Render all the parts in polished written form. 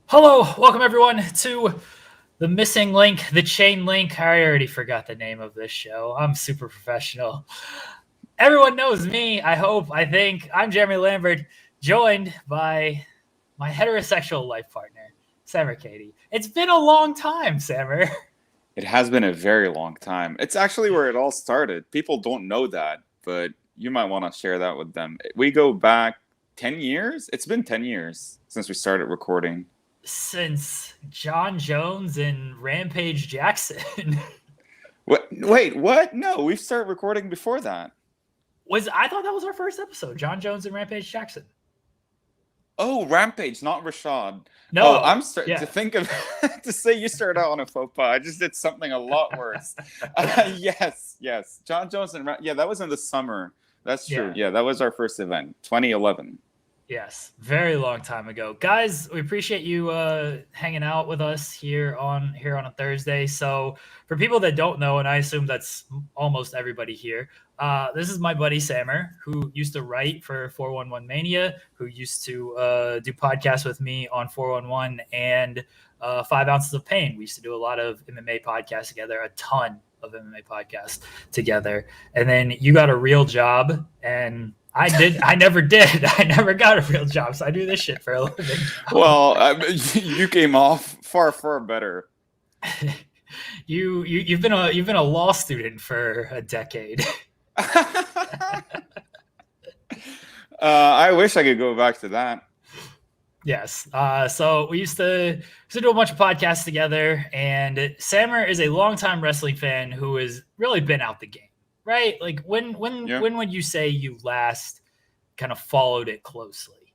Hello, welcome everyone to the missing link, the chain link. I already forgot the name of this show. I'm super professional. Everyone knows me, I hope, I think. I'm Jeremy Lambert, joined by my heterosexual life partner, Sammer Kadi. It's been a long time, Sammer. It has been a very long time. It's actually where it all started. People don't know that, but you might want to share that with them. We go back 10 years? It's been 10 years since we started recording. Since John Jones and Rampage Jackson. What? Wait, what? No, we've started recording before that. I thought that was our first episode, John Jones and Rampage Jackson. Oh, Rampage, not Rashad. Oh, No, I'm starting yeah. to think of to say you started out on a faux pas. I just did something a lot worse. Yes. John Jones and yeah, that was in the summer. That's true. Yeah, that was our first event, 2011. Yes, very long time ago, guys. We appreciate you hanging out with us here on a Thursday. So, for people that don't know, and I assume that's almost everybody here, this is my buddy Sammer, who used to write for 411 Mania, who used to do podcasts with me on 411 and 5 Ounces of Pain. We used to do a lot of MMA podcasts together, a ton of MMA podcasts together, and then you got a real job and I never did. I never got a real job, so I do this shit for a living. Well, you came off far better. You've been a law student for a decade. I wish I could go back to that. Yes. So we used to do a bunch of podcasts together, and Sammer is a longtime wrestling fan who has really been out the game. Right? Like when would you say you last kind of followed it closely?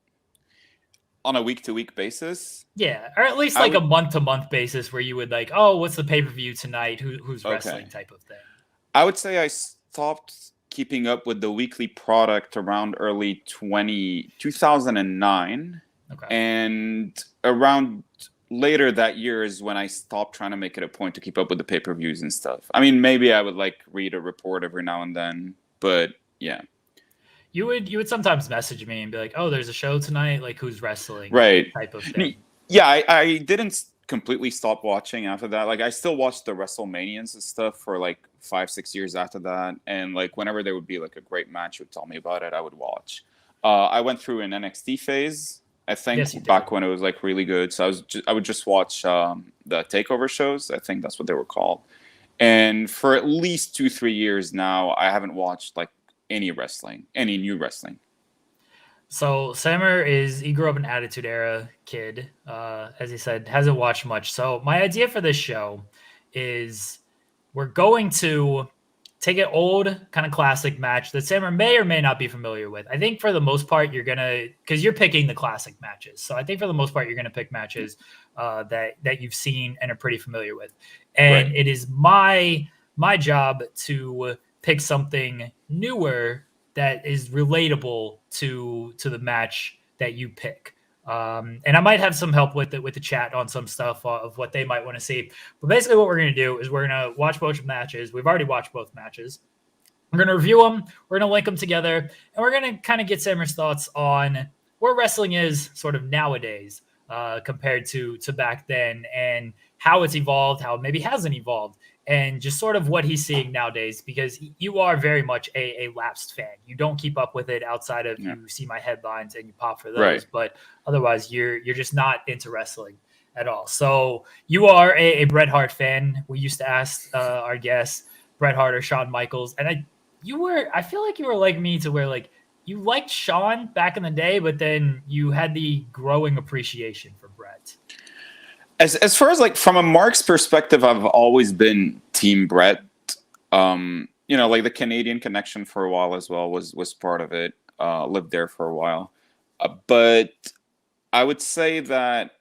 On a week-to-week basis? Yeah, or at least like a month-to-month basis where you would like, oh, what's the pay-per-view tonight? Who's wrestling type of thing. I would say I stopped keeping up with the weekly product around early 2009. Okay. And around later that year is when I stopped trying to make it a point to keep up with the pay-per-views and stuff. I mean, maybe I would like read a report every now and then, but yeah. You would sometimes message me and be like, "Oh, there's a show tonight. Like, who's wrestling?" Right. Type of thing. Yeah, I didn't completely stop watching after that. Like, I still watched the WrestleManias and stuff for like 5-6 years after that, and like whenever there would be like a great match, would tell me about it, I would watch. I went through an NXT phase. I think back when it was like really good. So I would just watch the takeover shows. I think that's what they were called. And for at least 2-3 years now, I haven't watched like any new wrestling. So Sammer he grew up an Attitude Era kid. As he said, hasn't watched much. So my idea for this show is we're going to take an old kind of classic match that Sammer may or may not be familiar with. I think for the most part, because you're picking the classic matches. So I think for the most part, you're going to pick matches that you've seen and are pretty familiar with. And It is my job to pick something newer that is relatable to the match that you pick. And I might have some help with the chat on some stuff of what they might want to see. But basically what we're going to do is we're going to watch both matches. We've already watched both matches. We're going to review them. We're going to link them together. And we're going to kind of get Sammer's thoughts on where wrestling is sort of nowadays compared to back then, and how it's evolved, how it maybe hasn't evolved, and just sort of what he's seeing nowadays, because you are very much a lapsed fan. You don't keep up with it outside of you see my headlines and you pop for those, but otherwise you're just not into wrestling at all. So you are a Bret Hart fan. We used to ask our guests, Bret Hart or Shawn Michaels, and I feel like you were like me, to where like you liked Shawn back in the day, but then you had the growing appreciation for Bret. As far as like from a Mark's perspective, I've always been Team Bret. Like the Canadian connection for a while as well was part of it. Lived there for a while, but I would say that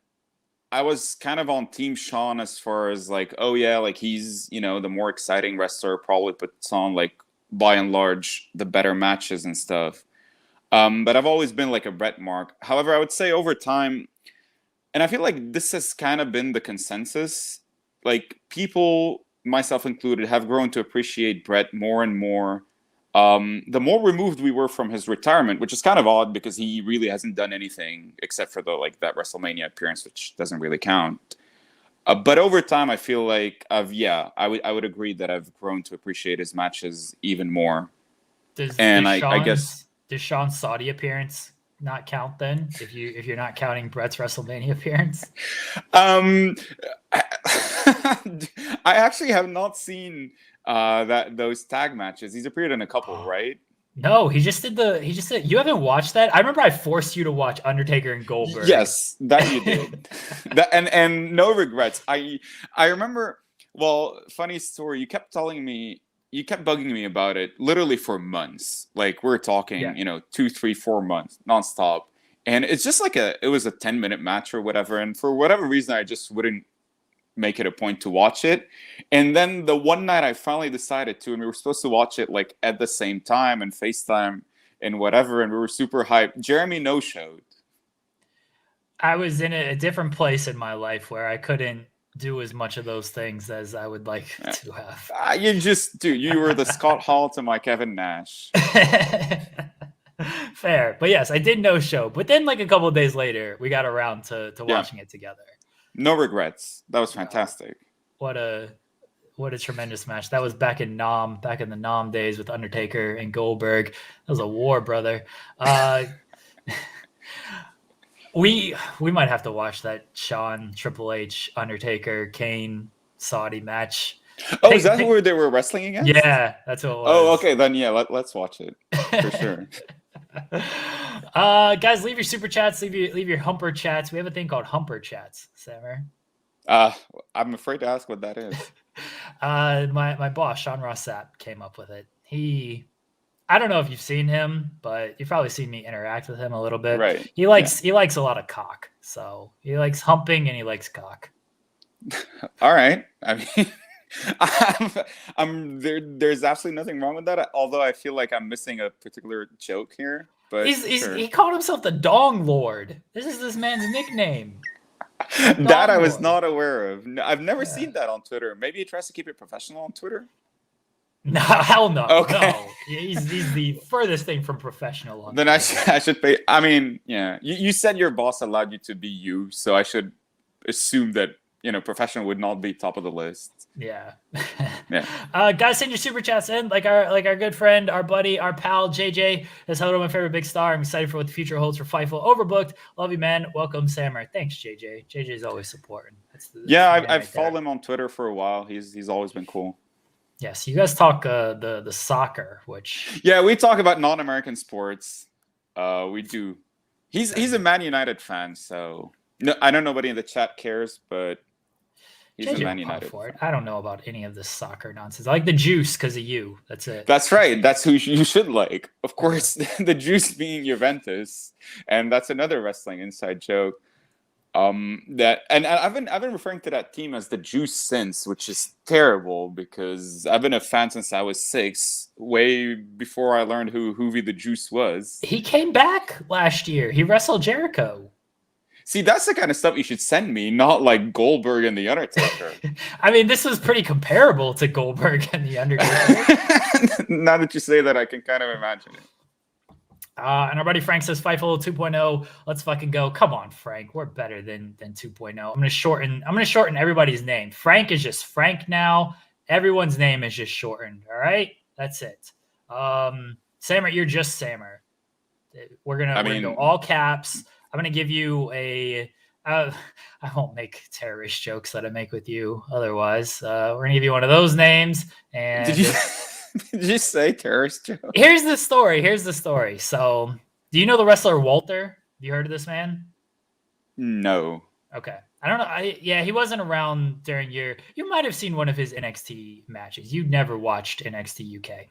I was kind of on Team Shawn as far as like, oh yeah, like he's the more exciting wrestler, probably puts on like by and large the better matches and stuff. But I've always been like a Bret mark. However, I would say over time, and I feel like this has kind of been the consensus, like people, myself included, have grown to appreciate Bret more and more the more removed we were from his retirement, which is kind of odd because he really hasn't done anything except for that WrestleMania appearance, which doesn't really count. But over time, I feel like I would agree that I've grown to appreciate his matches even more. Does guess Sean's Saudi appearance not count then? If you're not counting Bret's WrestleMania appearance, I actually have not seen those tag matches. He's appeared in a couple, right? No, he just did. You haven't watched that? I remember I forced you to watch Undertaker and Goldberg. Yes, that you did. and no regrets. I remember. Well, funny story. You kept bugging me about it literally for months. Like we're talking, 2, 3, 4 months nonstop. And it's just like it was a 10-minute match or whatever. And for whatever reason, I just wouldn't make it a point to watch it. And then the one night I finally decided to, and we were supposed to watch it like at the same time and FaceTime and whatever. And we were super hyped. Jeremy no-showed. I was in a different place in my life where I couldn't do as much of those things as I would like to have. You were the Scott Hall to my Kevin Nash. Fair. But yes, I did no-show. But then like a couple of days later, we got around to watching it together. No regrets. That was fantastic. What a tremendous match. That was back in the Nam days with Undertaker and Goldberg. That was a war, brother. We might have to watch that Shawn, Triple H, Undertaker, Kane, Saudi match. Oh, is that where they were wrestling against? Yeah, that's what it was. Oh, okay. Then yeah, let's watch it for sure. Guys, leave your super chats, leave your humper chats. We have a thing called humper chats, Sammer. I'm afraid to ask what that is. My boss, Sean Ross Sapp, came up with it. I don't know if you've seen him, but you've probably seen me interact with him a little bit. Right. He likes a lot of cock. So he likes humping and he likes cock. All right. I mean, there's absolutely nothing wrong with that. Although I feel like I'm missing a particular joke here. But he called himself the Dong Lord. This is this man's nickname. That I was not aware of. I've never seen that on Twitter. Maybe he tries to keep it professional on Twitter. No, hell no. Okay. No. He's the furthest thing from professional. Then I should pay. I mean, yeah. You said your boss allowed you to be you, so I should assume that professional would not be top of the list. Yeah. Yeah. Guys, send your super chats in. Like our good friend, our buddy, our pal JJ has hello, my favorite big star. I'm excited for what the future holds for Fightful Overbooked. Love you, man. Welcome, Sammer. Thanks, JJ. JJ's always supporting. I've followed him on Twitter for a while. He's always been cool. Yes, you guys talk the soccer, which we talk about non-American sports. We do. He's a Man United fan, so no, I know nobody in the chat cares, but he's a Man United fan. I don't know about any of this soccer nonsense. I like the juice because of you. That's it. That's right. That's who you should like. Of course, the juice being Juventus, and that's another wrestling inside joke. I've been referring to that team as the Juice since, which is terrible because I've been a fan since I was 6, way before I learned who Hoovy the Juice was. He came back last year. He wrestled Jericho. See, that's the kind of stuff you should send me, not like Goldberg and The Undertaker. I mean, this was pretty comparable to Goldberg and The Undertaker. Now that you say that, I can kind of imagine it. And our buddy Frank says Fightful 2.0. Let's fucking go. Come on, Frank. We're better than 2.0. I'm gonna shorten everybody's name. Frank is just Frank now. Everyone's name is just shortened. All right, that's it. Sammer, you're just Sammer. We're gonna go all caps. I'm gonna give you I won't make terrorist jokes that I make with you. Otherwise, we're gonna give you one of those names. And did you say terrorist joke? Here's the story. So, do you know the wrestler Walter? Have you heard of this man? No. Okay. I don't know. He wasn't around during you might have seen one of his NXT matches. You never watched NXT UK.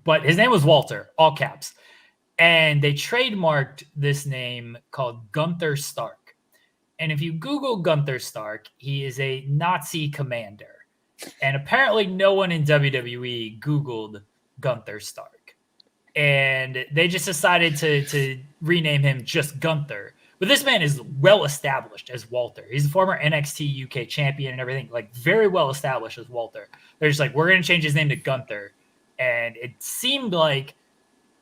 But his name was Walter, all caps. And they trademarked this name called Gunther Stark. And if you Google Gunther Stark, he is a Nazi commander. And apparently no one in WWE Googled Gunther Stark. And they just decided to rename him just Gunther. But this man is well established as Walter. He's a former NXT UK champion and everything, like very well established as Walter. They're just like, we're going to change his name to Gunther And it seemed like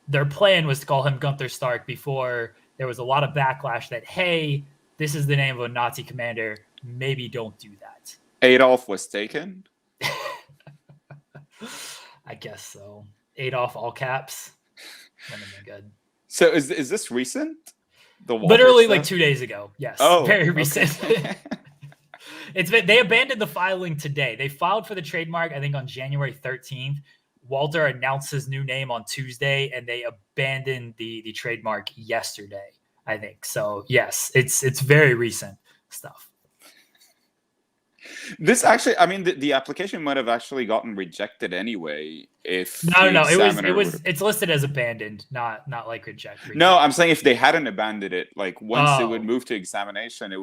their plan was to call him Gunther Stark before there was a lot of backlash that, hey, this is the name of a Nazi commander. Maybe don't do that. Adolf was taken. I guess so. Adolf, all caps. Wouldn't have been good. So is this recent? Literally stuff? like 2 days ago. Yes. Oh, very recent. Okay. They abandoned the filing today. They filed for the trademark, I think, on January 13th. Walter announced his new name on Tuesday, and they abandoned the trademark yesterday, I think. So yes, it's very recent stuff. This actually, I mean, the application might have actually gotten rejected anyway. If No. It's listed as abandoned, not like rejected. No, I'm saying if they hadn't abandoned it, like once it would move to examination, it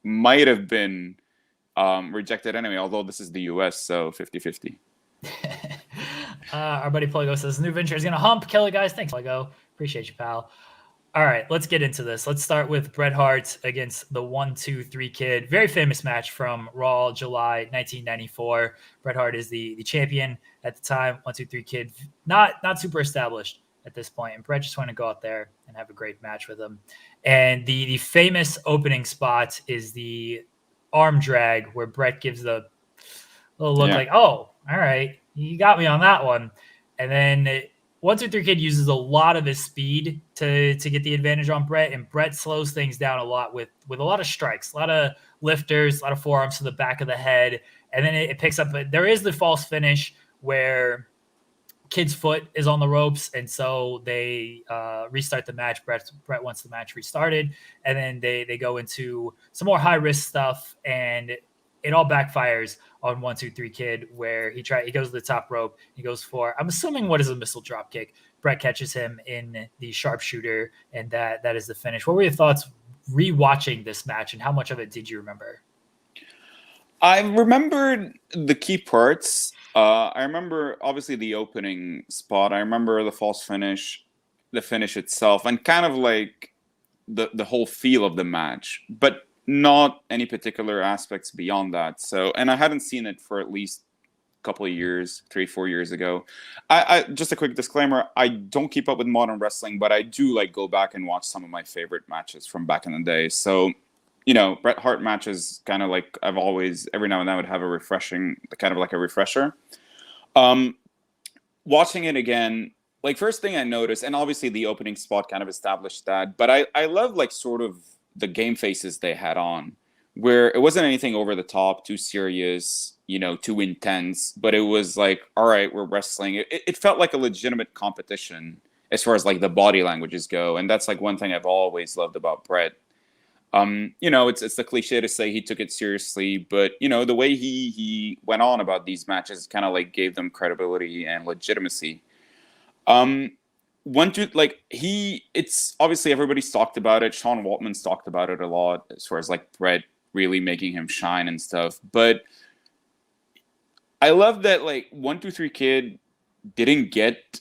might have been rejected anyway. Although this is the US, so 50-50. Our buddy Pluggo says new venture is gonna hump. Kill it, guys. Thanks, Pluggo. Appreciate you, pal. All right, let's get into this. Let's start with Bret Hart against the 1-2-3 Kid. Very famous match from Raw, July 1994. Bret Hart is the champion at the time. 1-2-3 Kid, not super established at this point, and Bret just want to go out there and have a great match with him. And the famous opening spot is the arm drag where Bret gives the little look like, oh, all right, you got me on that one. And then 1-2-3 Kid uses a lot of his speed to get the advantage on Bret, and Bret slows things down a lot with a lot of strikes, a lot of lifters, a lot of forearms to the back of the head, and then it picks up. There is the false finish where Kid's foot is on the ropes, and so they restart the match. Bret wants the match restarted, and then they go into some more high risk stuff, and it all backfires on 1-2-3 Kid, where he goes to the top rope. He goes for, I'm assuming, what is a missile drop kick. Bret catches him in the sharpshooter, and that is the finish. What were your thoughts rewatching this match, and how much of it did you remember? I remembered the key parts. I remember obviously the opening spot. I remember the false finish, the finish itself, and kind of like the whole feel of the match, but not any particular aspects beyond that. So, and I hadn't seen it for at least a couple of years, 3-4 years ago. I just a quick disclaimer, I don't keep up with modern wrestling, but I do like go back and watch some of my favorite matches from back in the day. So, you know, Bret Hart matches kind of like I've always, every now and then would have a refresher. Watching it again, like first thing I noticed, and obviously the opening spot kind of established that, but I love like sort of the game faces they had on, where it wasn't anything over the top, too serious, you know, too intense, but it was like, all right, we're wrestling. It felt like a legitimate competition as far as like the body languages go. And that's like one thing I've always loved about Bret. You know, it's the cliche to say he took it seriously, but you know, the way he went on about these matches kind of like gave them credibility and legitimacy. It's obviously everybody's talked about it. Sean Waltman's talked about it a lot as far as like Bret really making him shine and stuff. But I love that like 1-2-3 Kid didn't get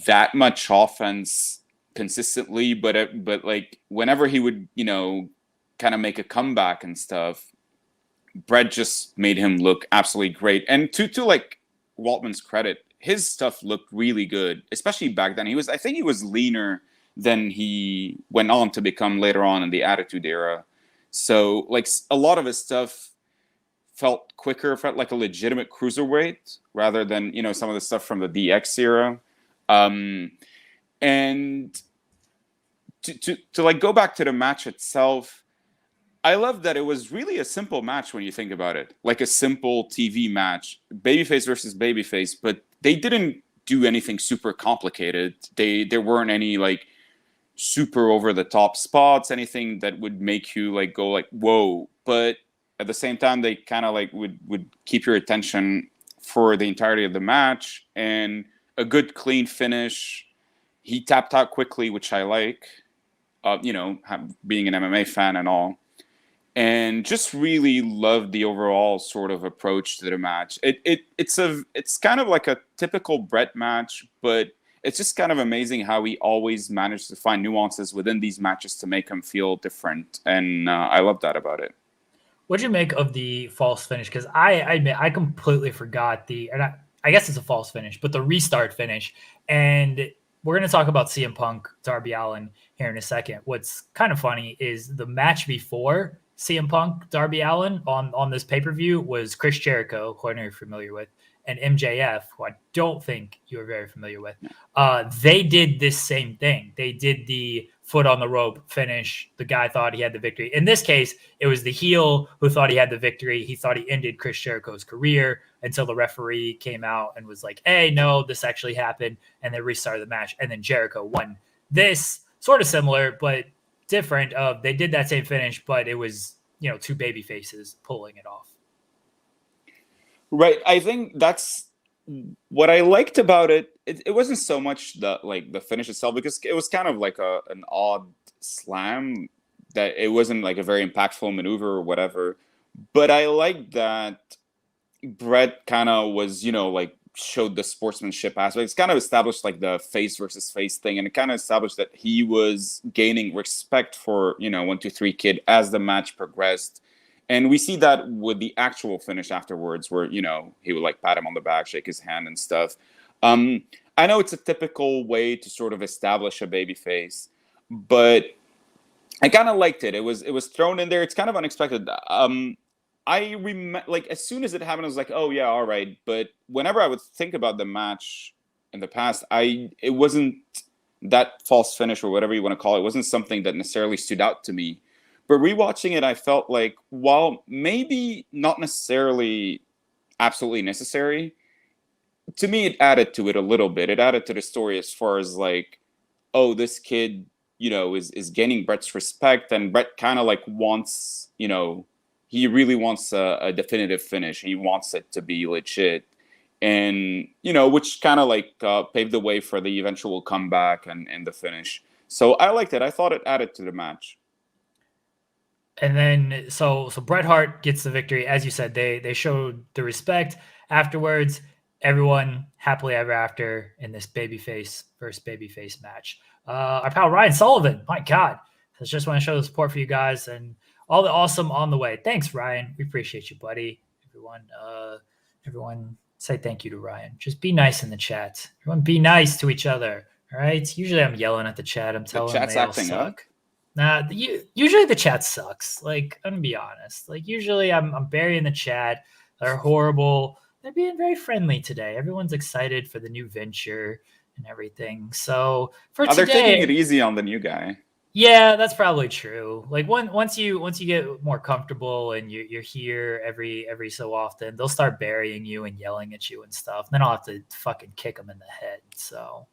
that much offense consistently, but like whenever he would, you know, kind of make a comeback and stuff, Bret just made him look absolutely great. And to like Waltman's credit, his stuff looked really good, especially back then. I think he was leaner than he went on to become later on in the Attitude Era. So like a lot of his stuff felt quicker, felt like a legitimate cruiserweight rather than, you know, some of the stuff from the DX era. And to like go back to the match itself, I love that it was really a simple match when you think about it, like a simple TV match, babyface versus babyface, but they didn't do anything super complicated. There weren't any like super over the top spots, anything that would make you like go like, whoa. But at the same time, they kind of like would keep your attention for the entirety of the match, and a good clean finish. He tapped out quickly, which I like, you know, being an MMA fan and all. And just really loved the overall sort of approach to the match. It's kind of like a typical Bret match, but it's just kind of amazing how he always managed to find nuances within these matches to make him feel different. And I love that about it. What'd you make of the false finish? Because I admit I completely forgot and I guess it's a false finish, but the restart finish. And we're going to talk about CM Punk, Darby Allin here in a second. What's kind of funny is the match before CM Punk, Darby Allin on this pay-per-view was Chris Jericho, who I know you're familiar with, and MJF, who I don't think you're very familiar with. They did this same thing. They did the foot on the rope finish. The guy thought he had the victory. In this case, it was the heel who thought he had the victory. He thought he ended Chris Jericho's career until the referee came out and was like, hey, no, this actually happened. And they restarted the match. And then Jericho won. This sort of similar, but different. They did that same finish, but it was, two baby faces pulling it off. Right. I think that's what I liked about it. It wasn't so much the finish itself, because it was kind of like an odd slam, that it wasn't like a very impactful maneuver or whatever. But I liked that Bret kind of was, showed the sportsmanship aspect. It's kind of established like the face versus face thing, and it kind of established that he was gaining respect for 1, 2, 3 Kid as the match progressed. And we see that with the actual finish afterwards, where, he would like pat him on the back, shake his hand and stuff. I know it's a typical way to sort of establish a baby face, but I kind of liked it. It was thrown in there. It's kind of unexpected. I remember, like, as soon as it happened, I was like, oh yeah, all right. But whenever I would think about the match in the past, it wasn't that false finish or whatever you want to call it. It wasn't something that necessarily stood out to me. But rewatching it, I felt like, while maybe not necessarily absolutely necessary, to me, it added to it a little bit. It added to the story as far as like, oh, this kid, is gaining Bret's respect, and Bret kind of like wants, he really wants a definitive finish. He wants it to be legit. And, which kind of like paved the way for the eventual comeback and the finish. So I liked it. I thought it added to the match. And then, so Bret Hart gets the victory. As you said, they showed the respect afterwards. Everyone happily ever after in this babyface versus babyface match. Our pal Ryan Sullivan, my God, I just want to show the support for you guys and all the awesome on the way. Thanks, Ryan. We appreciate you, buddy. Everyone, say thank you to Ryan. Just be nice in the chat. Everyone, be nice to each other. All right. Usually, I'm yelling at the chat. I'm telling them they all suck. Nah, usually the chat sucks. Like, I'm gonna be honest. Like, usually I'm burying the chat. They're horrible. They're being very friendly today. Everyone's excited for the new venture and everything. So for today, they're taking it easy on the new guy. Yeah, that's probably true. Like once you get more comfortable and you're here every so often, they'll start burying you and yelling at you and stuff. Then I'll have to fucking kick them in the head. So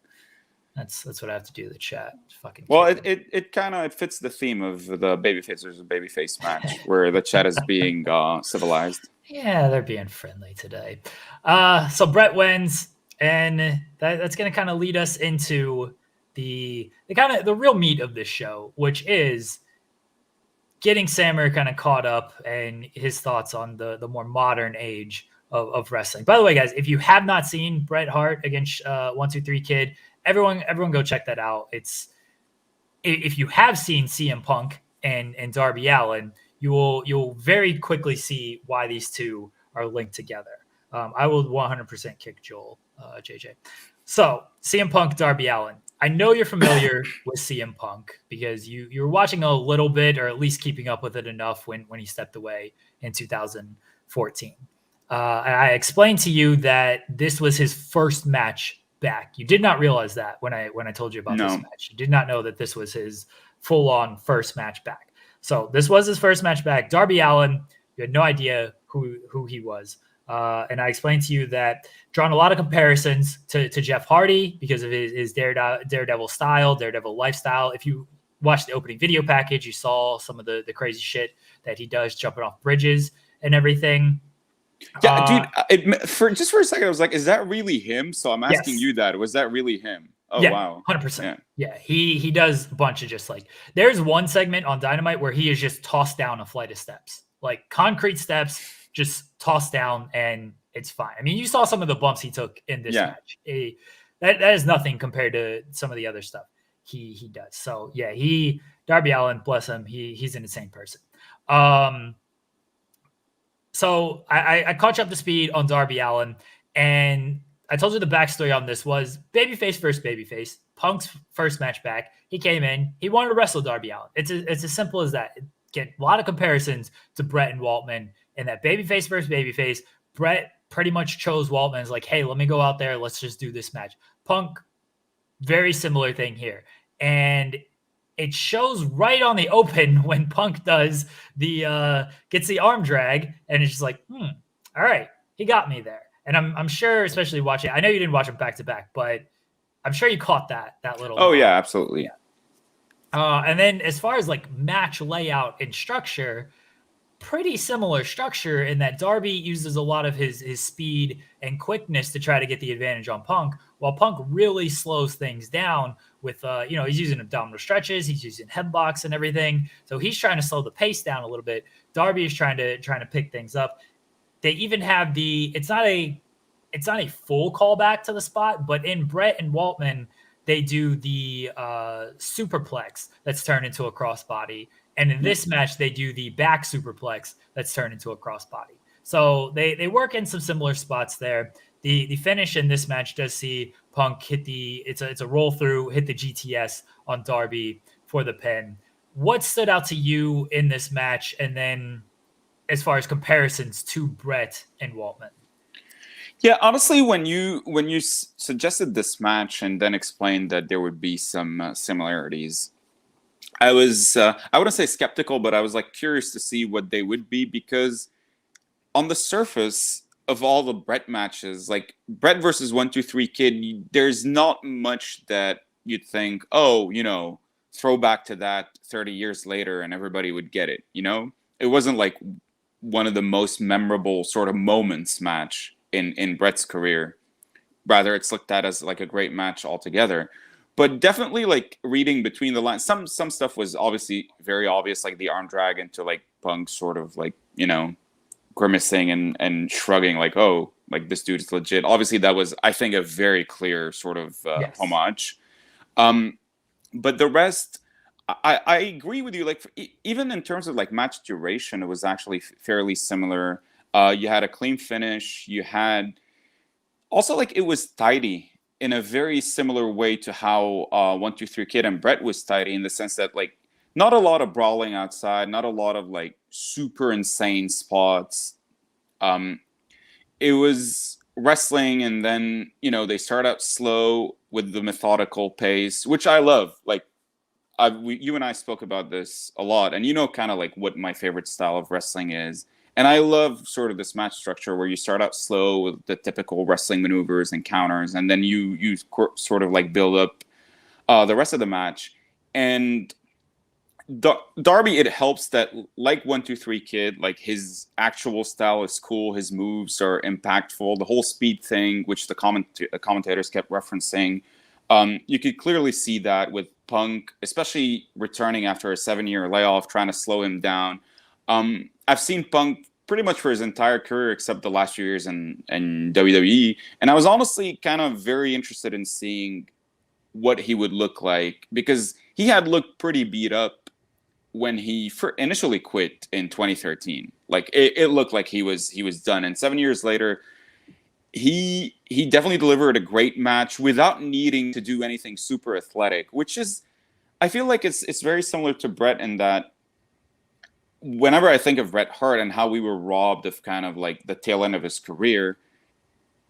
that's what I have to do to the chat. Fucking. Well, it kind of fits the theme of the babyface versus babyface match, where the chat is being civilized. Yeah, they're being friendly today. So Bret wins, and that's going to kind of lead us into the real meat of this show, which is getting Sammer kind of caught up and his thoughts on the more modern age of wrestling. By the way, guys, if you have not seen Bret Hart against 1, 2, 3 Kid, everyone go check that out. If you have seen CM Punk and Darby Allin, you'll very quickly see why these two are linked together. I will 100% kick Joel, JJ. So CM Punk, Darby Allin. I know you're familiar with CM Punk because you were watching a little bit, or at least keeping up with it enough when he stepped away in 2014. And I explained to you that this was his first match back. You did not realize that when I told you about this match. You did not know that this was his full-on first match back. So this was his first match back. Darby Allin, you had no idea who he was. And I explained to you that drawn a lot of comparisons to Jeff Hardy because of his Daredevil style, Daredevil lifestyle. If you watched the opening video package, you saw some of the crazy shit that he does, jumping off bridges and everything. Yeah, dude, for a second, I was like, is that really him? So I'm asking you that. Was that really him? Oh, yeah, wow. 100%. Yeah, he does a bunch of just like, there's one segment on Dynamite where he is just tossed down a flight of steps, like concrete steps, just tossed down, and it's fine. I mean, you saw some of the bumps he took in this match. That is nothing compared to some of the other stuff he does. So yeah, Darby Allin, bless him, he's an insane person. So I caught you up to speed on Darby Allin. And I told you the backstory on this was babyface versus babyface. Punk's first match back, he came in, he wanted to wrestle Darby Allin. It's as simple as that. Get a lot of comparisons to Bret and Waltman, and that babyface versus babyface. Bret pretty much chose Waltman as like, hey, let me go out there, let's just do this match. Punk, very similar thing here, and it shows right on the open when Punk does the gets the arm drag, and it's just like, all right, he got me there. And I'm sure, especially watching, I know you didn't watch them back to back, but I'm sure you caught that little. Oh yeah, absolutely. And then as far as like match layout and structure, pretty similar structure in that Darby uses a lot of his speed and quickness to try to get the advantage on Punk, while Punk really slows things down with he's using abdominal stretches, he's using headlocks and everything. So he's trying to slow the pace down a little bit. Darby is trying to pick things up. They even have it's not a full callback to the spot, but in Bret and Waltman, they do the superplex that's turned into a crossbody. And in this match, they do the back superplex that's turned into a crossbody. So they work in some similar spots there. The finish in this match does see Punk hit it's a roll through, hit the GTS on Darby for the pin. What stood out to you in this match? And then as far as comparisons to Bret and Waltman? Yeah, honestly, when you suggested this match and then explained that there would be some similarities, I was I wouldn't say skeptical, but I was like curious to see what they would be, because on the surface of all the Bret matches, like Bret versus 1-2-3 Kid, there's not much that you'd think, oh, throwback to that 30 years later and everybody would get it. It wasn't like one of the most memorable sort of moments match in Bret's career. Rather, it's looked at as like a great match altogether. But definitely, like, reading between the lines, some stuff was obviously very obvious, like the arm drag into like Punk sort of like, grimacing and shrugging, like, oh, like this dude is legit. Obviously, that was, I think, a very clear sort of Yes. homage. But the rest, I agree with you. Like, even in terms of like match duration, it was actually fairly similar. You had a clean finish. You had also, like, it was tidy in a very similar way to how 1-2-3 Kid and Bret was tidy, in the sense that, like, not a lot of brawling outside, not a lot of like super insane spots. It was wrestling, and then they start out slow with the methodical pace, which I love. Like, you and I spoke about this a lot, and kind of like what my favorite style of wrestling is. And I love sort of this match structure where you start out slow with the typical wrestling maneuvers and counters, and then you sort of like build up the rest of the match. And Darby, it helps that, like 1-2-3 Kid, like, his actual style is cool, his moves are impactful. The whole speed thing, which the commentators kept referencing, you could clearly see that with Punk, especially returning after a 7-year layoff, trying to slow him down. I've seen Punk pretty much for his entire career, except the last few years in WWE. And I was honestly kind of very interested in seeing what he would look like, because he had looked pretty beat up when he initially quit in 2013. Like, it looked like he was done. And 7 years later, he definitely delivered a great match without needing to do anything super athletic, which is, I feel like it's very similar to Bret in that, whenever I think of Bret Hart and how we were robbed of kind of like the tail end of his career,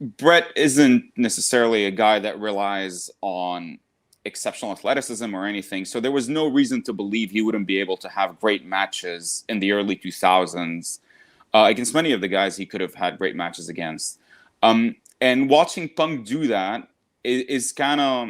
Bret isn't necessarily a guy that relies on exceptional athleticism or anything. So there was no reason to believe he wouldn't be able to have great matches in the early 2000s against many of the guys he could have had great matches against. And watching Punk do that is kind of...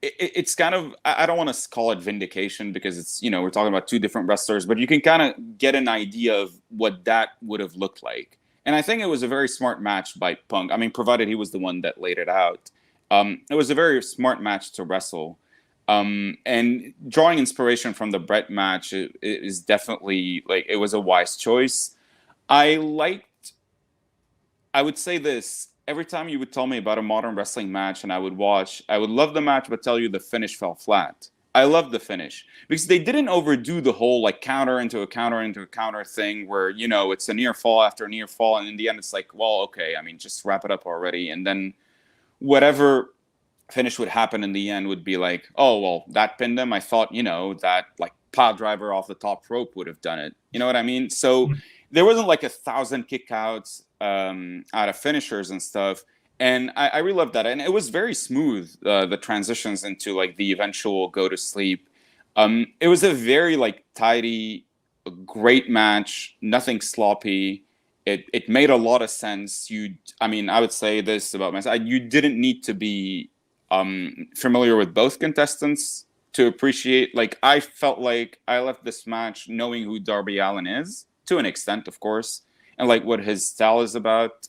It's kind of, I don't want to call it vindication, because it's, we're talking about two different wrestlers, but you can kind of get an idea of what that would have looked like. And I think it was a very smart match by Punk. I mean, provided he was the one that laid it out. It was a very smart match to wrestle. And drawing inspiration from the Bret match is definitely, like, it was a wise choice. I would say this. Every time you would tell me about a modern wrestling match and I would watch, I would love the match, but tell you the finish fell flat. I love the finish because they didn't overdo the whole like counter into a counter into a counter thing where, you know, it's a near fall after a near fall. And in the end, it's like, well, okay, I mean, just wrap it up already. And then whatever finish would happen in the end would be like, oh, well, that pinned him. I thought, you know, that like pile driver off the top rope would have done it. You know what I mean? So there wasn't like 1,000 kickouts out of finishers and stuff. And I really loved that. And it was very smooth, the transitions into like the eventual go to sleep. It was a very like tidy, great match, nothing sloppy. It made a lot of sense. I would say this about myself. You didn't need to be familiar with both contestants to appreciate. Like, I felt like I left this match knowing who Darby Allin is, to an extent, of course, and like what his style is about.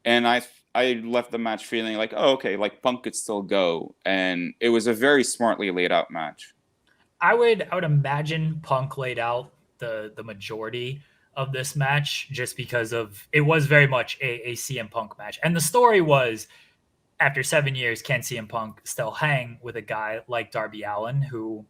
And I left the match feeling like, oh, okay, like Punk could still go. And it was a very smartly laid out match. I would imagine Punk laid out the majority of this match just because of it was very much a CM Punk match. And the story was, after 7 years, can CM Punk still hang with a guy like Darby Allin, who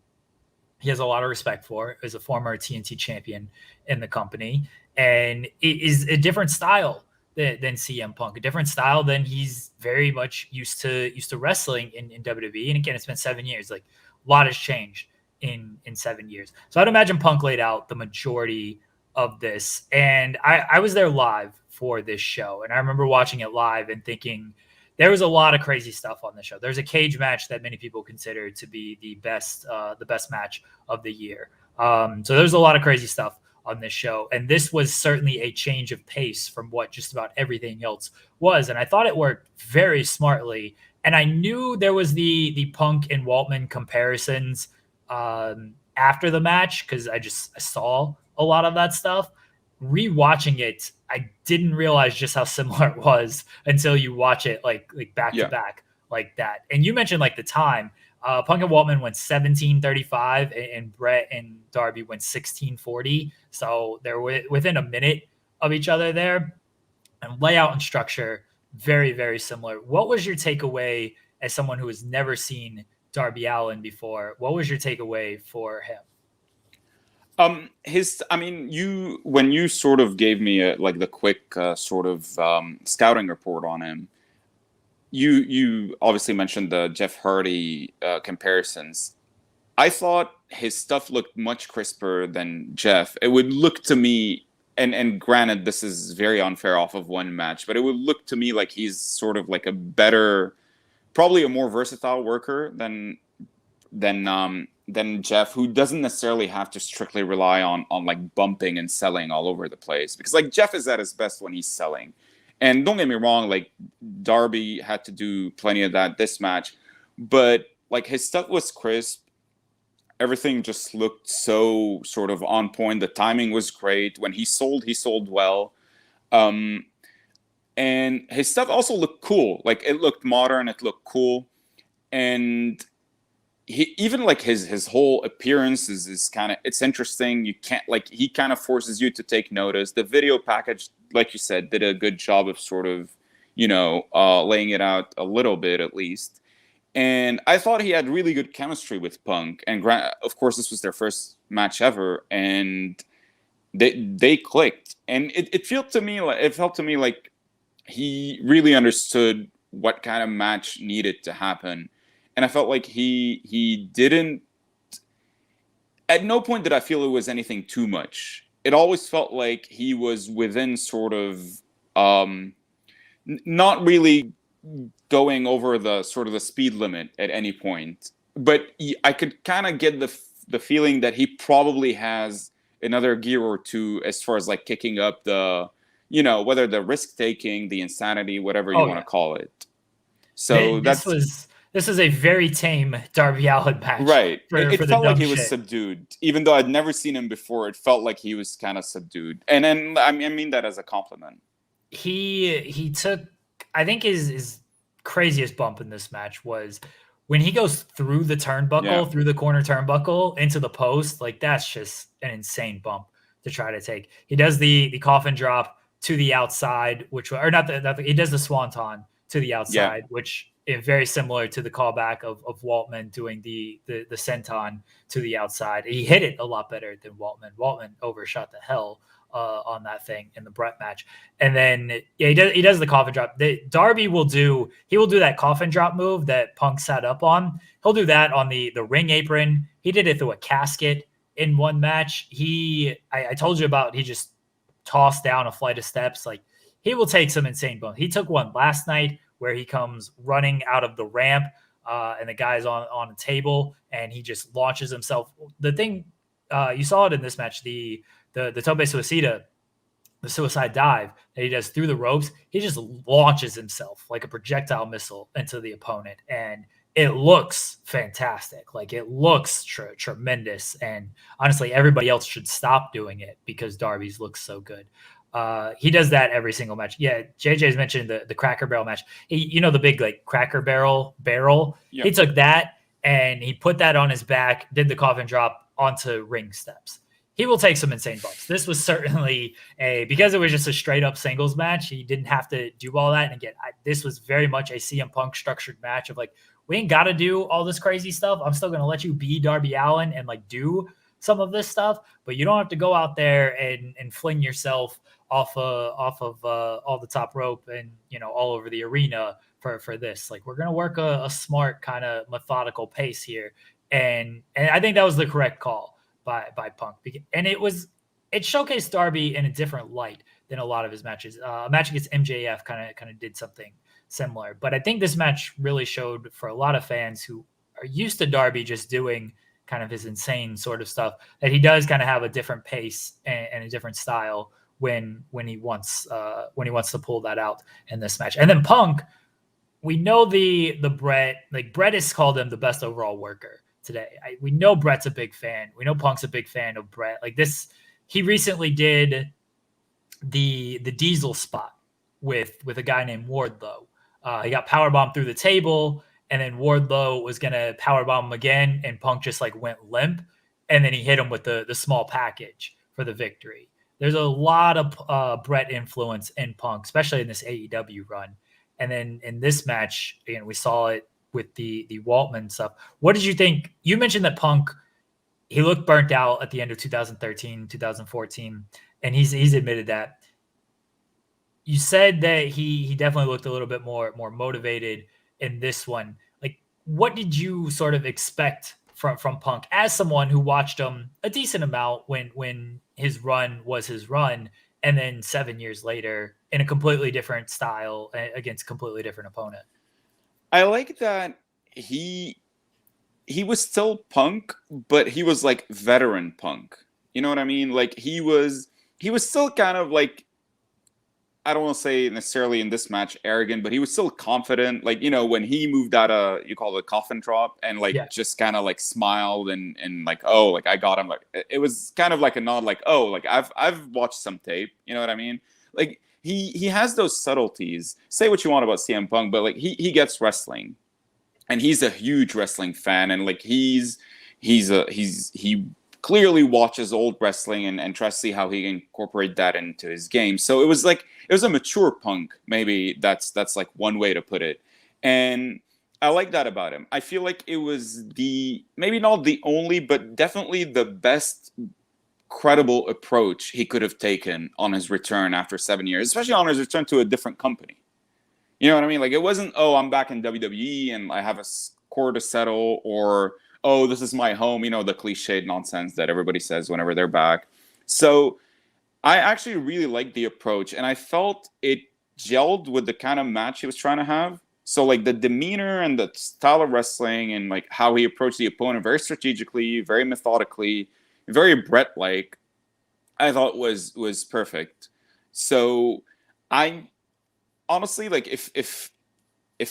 he has a lot of respect for, is a former TNT champion in the company, and it is a different style than CM Punk, a different style than he's very much used to wrestling in WWE. And again, it's been 7 years. Like, a lot has changed in 7 years. So I'd imagine Punk laid out the majority of this. And I was there live for this show. And I remember watching it live and thinking there was a lot of crazy stuff on the show. There's a cage match that many people consider to be the best match of the year. So there's a lot of crazy stuff on this show. And this was certainly a change of pace from what just about everything else was. And I thought it worked very smartly. And I knew there was the Punk and Waltman comparisons after the match, because I saw a lot of that stuff. Rewatching it, I didn't realize just how similar it was until you watch it like back to back like that. And you mentioned like the time. Punk and Waltman went 17:35, and Bret and Darby went 16:40. So they're within a minute of each other there. And layout and structure, very, very similar. What was your takeaway as someone who has never seen Darby Allin before? What was your takeaway for him? When you sort of gave me the quick scouting report on him, you obviously mentioned the Jeff Hardy comparisons. I thought his stuff looked much crisper than Jeff. It would look to me, and granted, this is very unfair off of one match, but it would look to me like he's sort of like a better, probably a more versatile worker than Jeff, who doesn't necessarily have to strictly rely on like bumping and selling all over the place. Because like Jeff is at his best when he's selling. And don't get me wrong, like Darby had to do plenty of that this match, but like his stuff was crisp. Everything just looked so sort of on point. The timing was great. When he sold well. And his stuff also looked cool. Like, it looked modern, it looked cool. And he even like his whole appearance is kind of, it's interesting. You can't, like, he kind of forces you to take notice. The video package, like you said, did a good job of sort of, laying it out a little bit at least. And I thought he had really good chemistry with Punk. And of course, this was their first match ever, and they clicked. And it felt to me like he really understood what kind of match needed to happen. And I felt like he didn't. At no point did I feel it was anything too much. It always felt like he was within sort of not really going over the sort of the speed limit at any point. But I could kind of get the feeling that he probably has another gear or two as far as like kicking up the, whether the risk taking, the insanity, whatever you want to call it. So this was a very tame Darby Allin match. Right. It felt like he was subdued. Even though I'd never seen him before, it felt like he was kind of subdued. And then I mean that as a compliment. He took, I think his craziest bump in this match was when he goes through the turnbuckle, through the corner turnbuckle into the post. Like, that's just an insane bump to try to take. He does the coffin drop to the outside, he does the swanton to the outside, which very similar to the callback of Waltman doing the senton to the outside. He hit it a lot better than Waltman. Waltman overshot the hell on that thing in the Bret match. And then he does the coffin drop. Darby will do that coffin drop move that Punk sat up on. He'll do that on the ring apron. He did it through a casket in one match. I told you about, he just tossed down a flight of steps. Like, he will take some insane bones. He took one last night where he comes running out of the ramp and the guy's on a table and he just launches himself. The thing, you saw it in this match, the Tope Suicida, the suicide dive that he does through the ropes. He just launches himself like a projectile missile into the opponent. And it looks fantastic. Like, it looks tremendous. And honestly, everybody else should stop doing it because Darby's looks so good. He does that every single match. Yeah, JJ's mentioned the Cracker Barrel match. The big like Cracker Barrel. Yep. He took that and he put that on his back, did the coffin drop onto ring steps. He will take some insane bumps. This was certainly because it was just a straight up singles match. He didn't have to do all that. And again, this was very much a CM Punk structured match of like, we ain't got to do all this crazy stuff. I'm still going to let you be Darby Allin and like do some of this stuff, but you don't have to go out there and fling yourself off of all the top rope and all over the arena for this. Like, we're gonna work a smart kind of methodical pace here, and I think that was the correct call by Punk, and it showcased Darby in a different light than a lot of his matches. A match against MJF kind of did something similar, but I think this match really showed for a lot of fans who are used to Darby just doing kind of his insane sort of stuff that he does kind of have a different pace and a different style when he wants to pull that out in this match. And then Punk, we know the Bret, like Bret has called him the best overall worker today. We know Bret's a big fan. We know Punk's a big fan of Bret. Like this, he recently did the Diesel spot with a guy named Wardlow. He got powerbombed through the table, and then Wardlow was gonna powerbomb him again, and Punk just like went limp, and then he hit him with the small package for the victory. There's a lot of Bret influence in Punk, especially in this AEW run. And then in this match, again, we saw it with the Waltman stuff. What did you think? You mentioned that Punk, he looked burnt out at the end of 2013, 2014, and he's admitted that. You said that he definitely looked a little bit more motivated in this one. Like, what did you sort of expect from Punk as someone who watched him a decent amount when his run was his run, and then 7 years later in a completely different style against a completely different opponent? I like that he was still Punk, but he was like veteran Punk. You know what I mean? Like he was still kind of like, I don't want to say necessarily in this match arrogant, but he was still confident. Like, when he moved out you call it a coffin drop, and like just kind of like smiled and like, oh, like I got him. Like it was kind of like a nod, like, oh, like I've watched some tape. You know what I mean? Like he has those subtleties. Say what you want about CM Punk, but like he gets wrestling, and he's a huge wrestling fan, and like he clearly watches old wrestling and tries to see how he can incorporate that into his game. So it was a mature Punk. Maybe that's like one way to put it. And I like that about him. I feel like it was maybe not the only, but definitely the best credible approach he could have taken on his return after 7 years, especially on his return to a different company. You know what I mean? Like it wasn't, oh, I'm back in WWE and I have a score to settle, or oh, this is my home, the cliched nonsense that everybody says whenever they're back. So I actually really liked the approach, and I felt it gelled with the kind of match he was trying to have. So like the demeanor and the style of wrestling and like how he approached the opponent very strategically, very methodically, very Bret-like, I thought was perfect. So I honestly, like if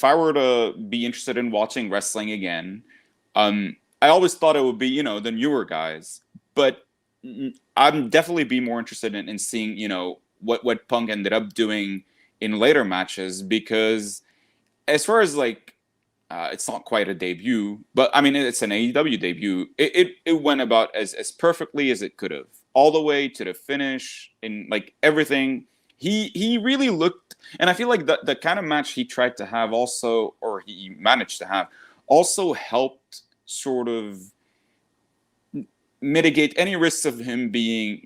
I were to be interested in watching wrestling again, I always thought it would be, the newer guys, but I'd definitely be more interested in seeing, what Punk ended up doing in later matches, because as far as like, it's not quite a debut, but I mean, it's an AEW debut. It went about as perfectly as it could have, all the way to the finish, and like everything he really looked, and I feel like the kind of match he tried to have also, or he managed to have, also helped sort of mitigate any risks of him being,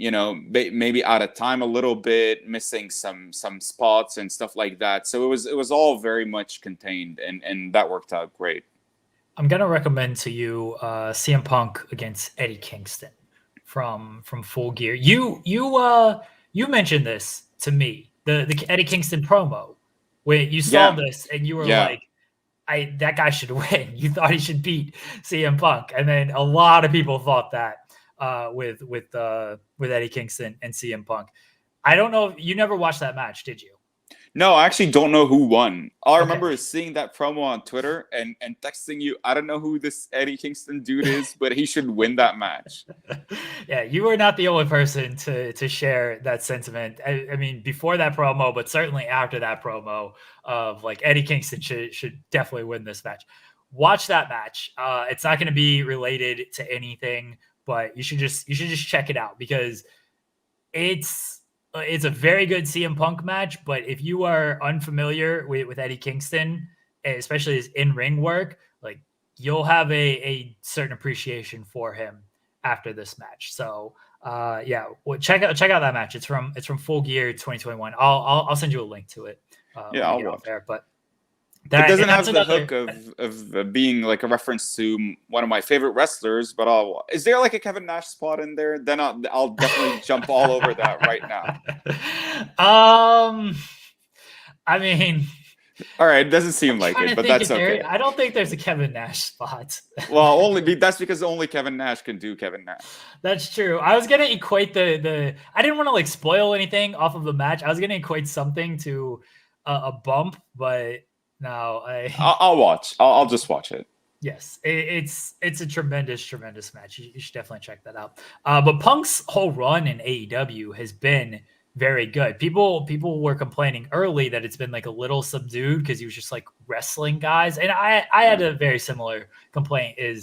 maybe out of time a little bit, missing some spots and stuff like that. So it was all very much contained, and that worked out great. I'm gonna recommend to you CM Punk against Eddie Kingston from Full Gear. You mentioned this to me, the Eddie Kingston promo, where you saw this and you were like, that guy should win. You thought he should beat CM Punk, and then a lot of people thought that with Eddie Kingston and CM Punk. I don't know if you never watched that match, did you? No, I actually don't know who won. All I remember is seeing that promo on Twitter and texting you, I don't know who this Eddie Kingston dude is, but he should win that match. Yeah, you were not the only person to share that sentiment. I mean, before that promo, but certainly after that promo of like Eddie Kingston should definitely win this match. Watch that match. It's not going to be related to anything, but you should just check it out because it's a very good CM Punk match, but if you are unfamiliar with Eddie Kingston, especially his in-ring work, like you'll have a certain appreciation for him after this match. So check out that match. It's from Full Gear 2021. I'll send you a link to it. I'll watch there, but it doesn't have the hook of being like a reference to one of my favorite wrestlers, but is there like a Kevin Nash spot in there? Then I'll definitely jump all over that right now. I mean, all right, it doesn't seem like it, but that's okay. I don't think there's a Kevin Nash spot. Well, that's because only Kevin Nash can do Kevin Nash. That's true. I was gonna equate the I didn't want to like spoil anything off of the match. I was gonna equate something to a bump, but. No, I'll watch. I'll just watch it. Yes, it's a tremendous match. You should definitely check that out. But Punk's whole run in AEW has been very good. People were complaining early that it's been like a little subdued because he was just like wrestling guys, and I had a very similar complaint. It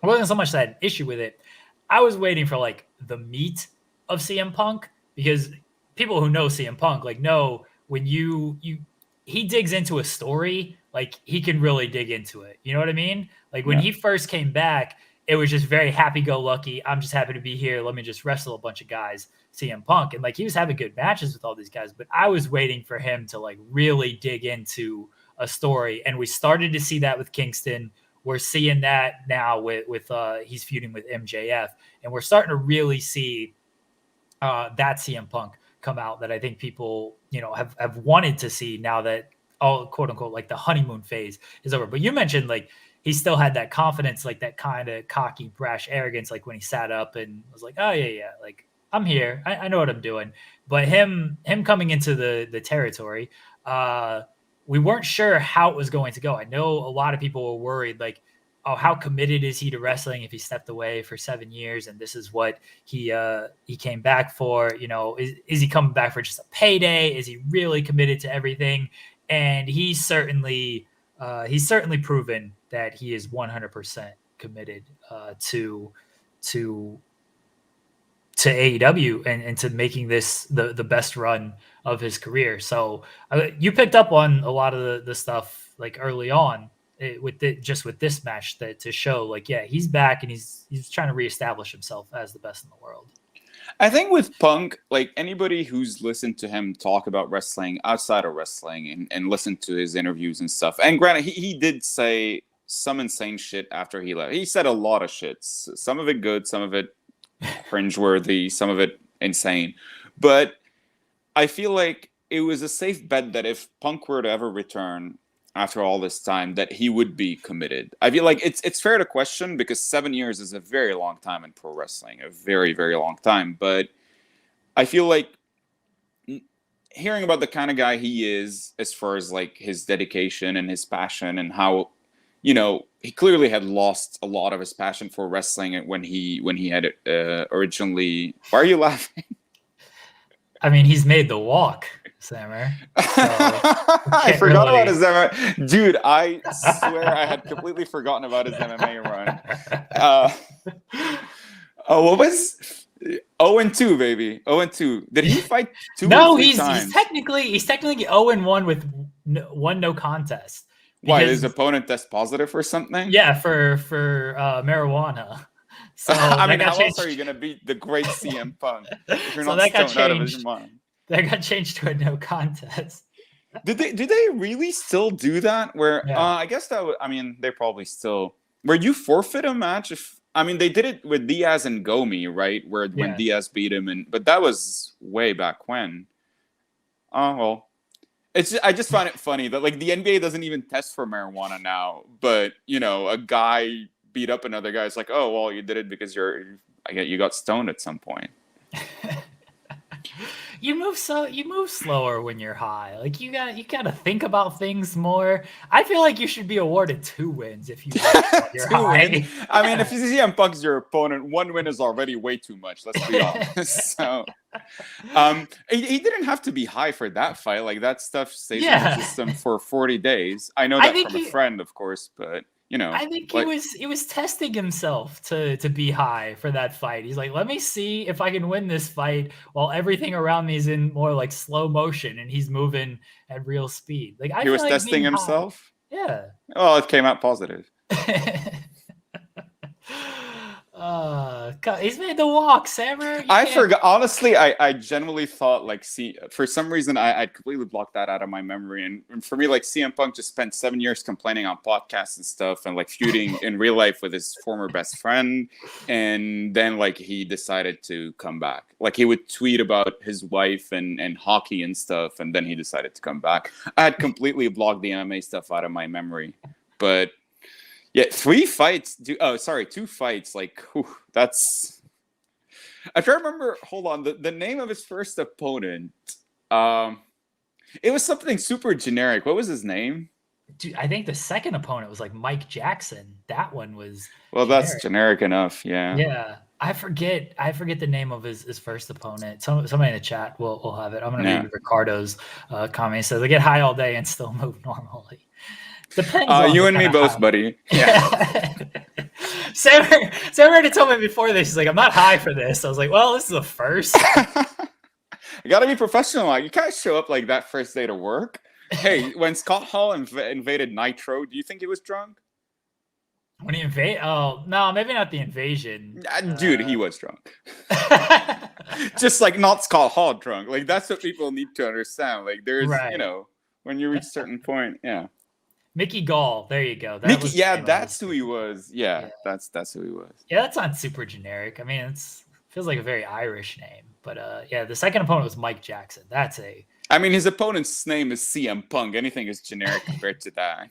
wasn't so much that I had an issue with it. I was waiting for like the meat of CM Punk because people who know CM Punk like know when he digs into a story, like he can really dig into it. You know what I mean? Like when he first came back, it was just very happy-go-lucky. I'm just happy to be here. Let me just wrestle a bunch of guys, CM Punk. And like he was having good matches with all these guys, but I was waiting for him to like really dig into a story. And we started to see that with Kingston. We're seeing that now with he's feuding with MJF. And we're starting to really see that CM Punk come out that I think people, have wanted to see now that all quote unquote, like the honeymoon phase is over. But you mentioned like, he still had that confidence, like that kind of cocky, brash arrogance, like when he sat up and was like, oh yeah. Like I'm here. I know what I'm doing. But him coming into the territory, we weren't sure how it was going to go. I know a lot of people were worried, like, oh, how committed is he to wrestling if he stepped away for 7 years and this is what he came back for? Is he coming back for just a payday? Is he really committed to everything? And he's certainly proven that he is 100% committed to AEW and to making this the best run of his career. So you picked up on a lot of the stuff like early on with this match to show like, yeah, he's back and he's trying to reestablish himself as the best in the world. I think with Punk, like anybody who's listened to him talk about wrestling outside of wrestling and listened to his interviews and stuff, and granted, he did say some insane shit after he left. He said a lot of shit. Some of it good, some of it cringeworthy, some of it insane. But I feel like it was a safe bet that if Punk were to ever return after all this time, that he would be committed. I feel like it's fair to question because 7 years is a very long time in pro wrestling, a very, very long time. But I feel like hearing about the kind of guy he is as far as like his dedication and his passion and how, he clearly had lost a lot of his passion for wrestling when he had originally. Why are you laughing? I mean, he's made the walk, Sammer. So I forgot about his MMA. Dude, I swear I had completely forgotten about his MMA run. 0-2, baby. 0-2. Did he fight two No, or three he's times? technically 0-1 with one no contest. Why, his opponent test positive or something? Yeah, for marijuana. So I mean, that got how changed. else are you gonna beat the great CM Punk if you're So not that got stoned out of his changed. mind? That got changed to a no contest. Do they really still do that? Where Yeah. I guess that would, I mean, they probably still. Where you forfeit a match if I mean they did it with Diaz and Gomi, right? Where when Yeah. Diaz beat him, but that was way back when. Oh well, I just find it funny that like the NBA doesn't even test for marijuana now, but you know a guy beat up another guy. It's like, oh well, you did it because you got stoned at some point. You move slower when you're high. Like you gotta think about things more. I feel like you should be awarded 2 wins if you're high. Wins? I mean, if you see CM Punk's your opponent, 1 win is already way too much. Let's be honest. So, he didn't have to be high for that fight. Like that stuff stays in the system for 40 days. I know that from a friend, of course, but. You know, I think he was testing himself to be high for that fight. He's like, let me see if I can win this fight while everything around me is in more like slow motion and he's moving at real speed. Like he was testing himself. High. Yeah. Oh, it came out positive. He's made the walk, Sammer. I forgot. Honestly, I genuinely thought like for some reason I completely blocked that out of my memory. And for me, like CM Punk just spent 7 years complaining on podcasts and stuff and like feuding in real life with his former best friend. And then like he decided to come back. Like he would tweet about his wife and hockey and stuff. And then he decided to come back. I had completely blocked the MMA stuff out of my memory. But yeah, 2 fights. Like, whew, that's. I try to remember. Hold on, the name of his first opponent. It was something super generic. What was his name? Dude, I think the second opponent was like Mike Jackson. That one was. Well, generic. That's generic enough. Yeah. Yeah, I forget the name of his first opponent. Somebody in the chat will have it. I'm gonna read Ricardo's comment. It says, "I get high all day and still move normally." Depends. You and me both, buddy. Yeah. Sam already told me before this. He's like, I'm not high for this. I was like, well, this is a first. You got to be professional. Like, you can't show up like that first day to work. Hey, when Scott Hall invaded Nitro, do you think he was drunk? When he invaded? Oh, no, maybe not the invasion. Dude, he was drunk. Just like not Scott Hall drunk. Like, that's what people need to understand. Like, there's, you know, when you reach a certain point, yeah. Mickey Gall, there you go. That's who he was. Yeah, that's who he was. Yeah, that's not super generic. I mean, feels like a very Irish name. But yeah, the second opponent was Mike Jackson. I mean, his opponent's name is CM Punk. Anything is generic compared to that.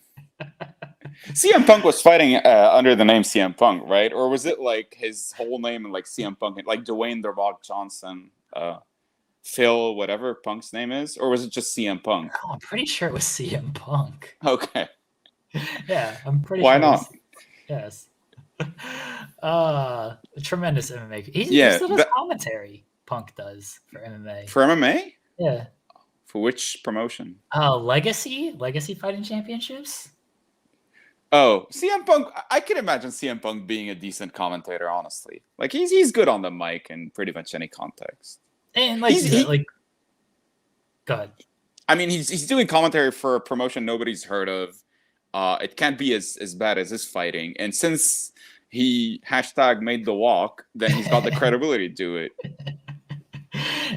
CM Punk was fighting under the name CM Punk, right? Or was it like his whole name and like CM Punk, like Dwayne The Rock Johnson, Phil, whatever Punk's name is? Or was it just CM Punk? Oh, I'm pretty sure it was CM Punk. Okay. Yeah, I'm pretty sure. Why not? Yes. A tremendous MMA. He still does commentary. Punk does for MMA. For MMA? Yeah. For which promotion? Legacy Fighting Championships. Oh, CM Punk. I can imagine CM Punk being a decent commentator. Honestly, like he's good on the mic in pretty much any context. And like, go ahead. I mean, he's doing commentary for a promotion nobody's heard of. It can't be as bad as his fighting. And since he #made the walk, then he's got the credibility to do it.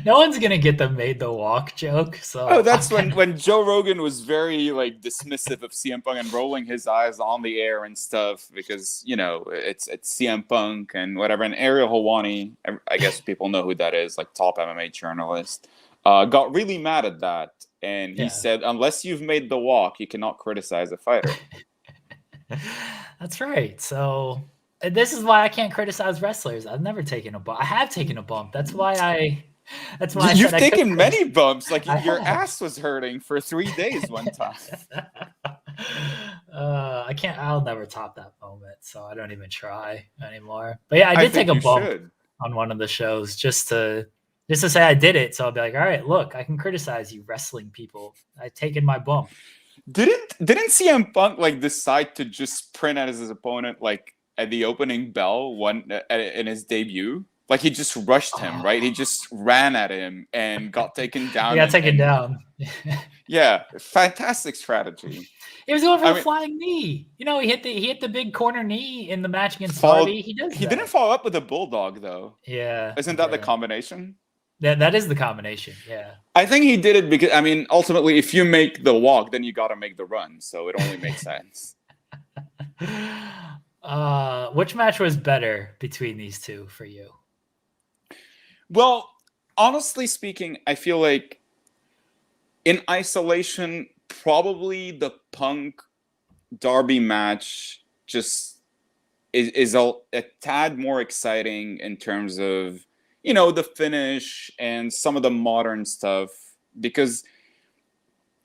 No one's gonna get the made the walk joke. So that's when Joe Rogan was very like dismissive of CM Punk and rolling his eyes on the air and stuff because you know it's CM Punk and whatever. And Ariel Helwani, I guess people know who that is, like top MMA journalist, got really mad at that. And he said, unless you've made the walk, you cannot criticize a fighter. That's right. So this is why I can't criticize wrestlers. I've never taken a bump. I have taken a bump. That's why You've taken many bumps. Like your ass was hurting for 3 days one time. I'll never top that moment. So I don't even try anymore. But yeah, I did take a bump on one of the shows just to say I did it. So I'll be like, all right, look, I can criticize you wrestling people. I've taken my bump. Didn't CM Punk like decide to just sprint at his opponent like at the opening bell in his debut? Like he just rushed him, right? He just ran at him and got taken down. He got taken down. Yeah, fantastic strategy. He was going for I the mean, flying knee. You know, he hit the big corner knee in the match against followed, Darby. He does. He that. didn't follow up with a bulldog though. Yeah. Isn't that the combination? That is the combination. Yeah. I think he did it because, I mean, ultimately, if you make the walk, then you got to make the run. So it only makes sense. Which match was better between these two for you? Well, honestly speaking, I feel like in isolation, probably the Punk Darby match just is a tad more exciting in terms of, you know, the finish and some of the modern stuff, because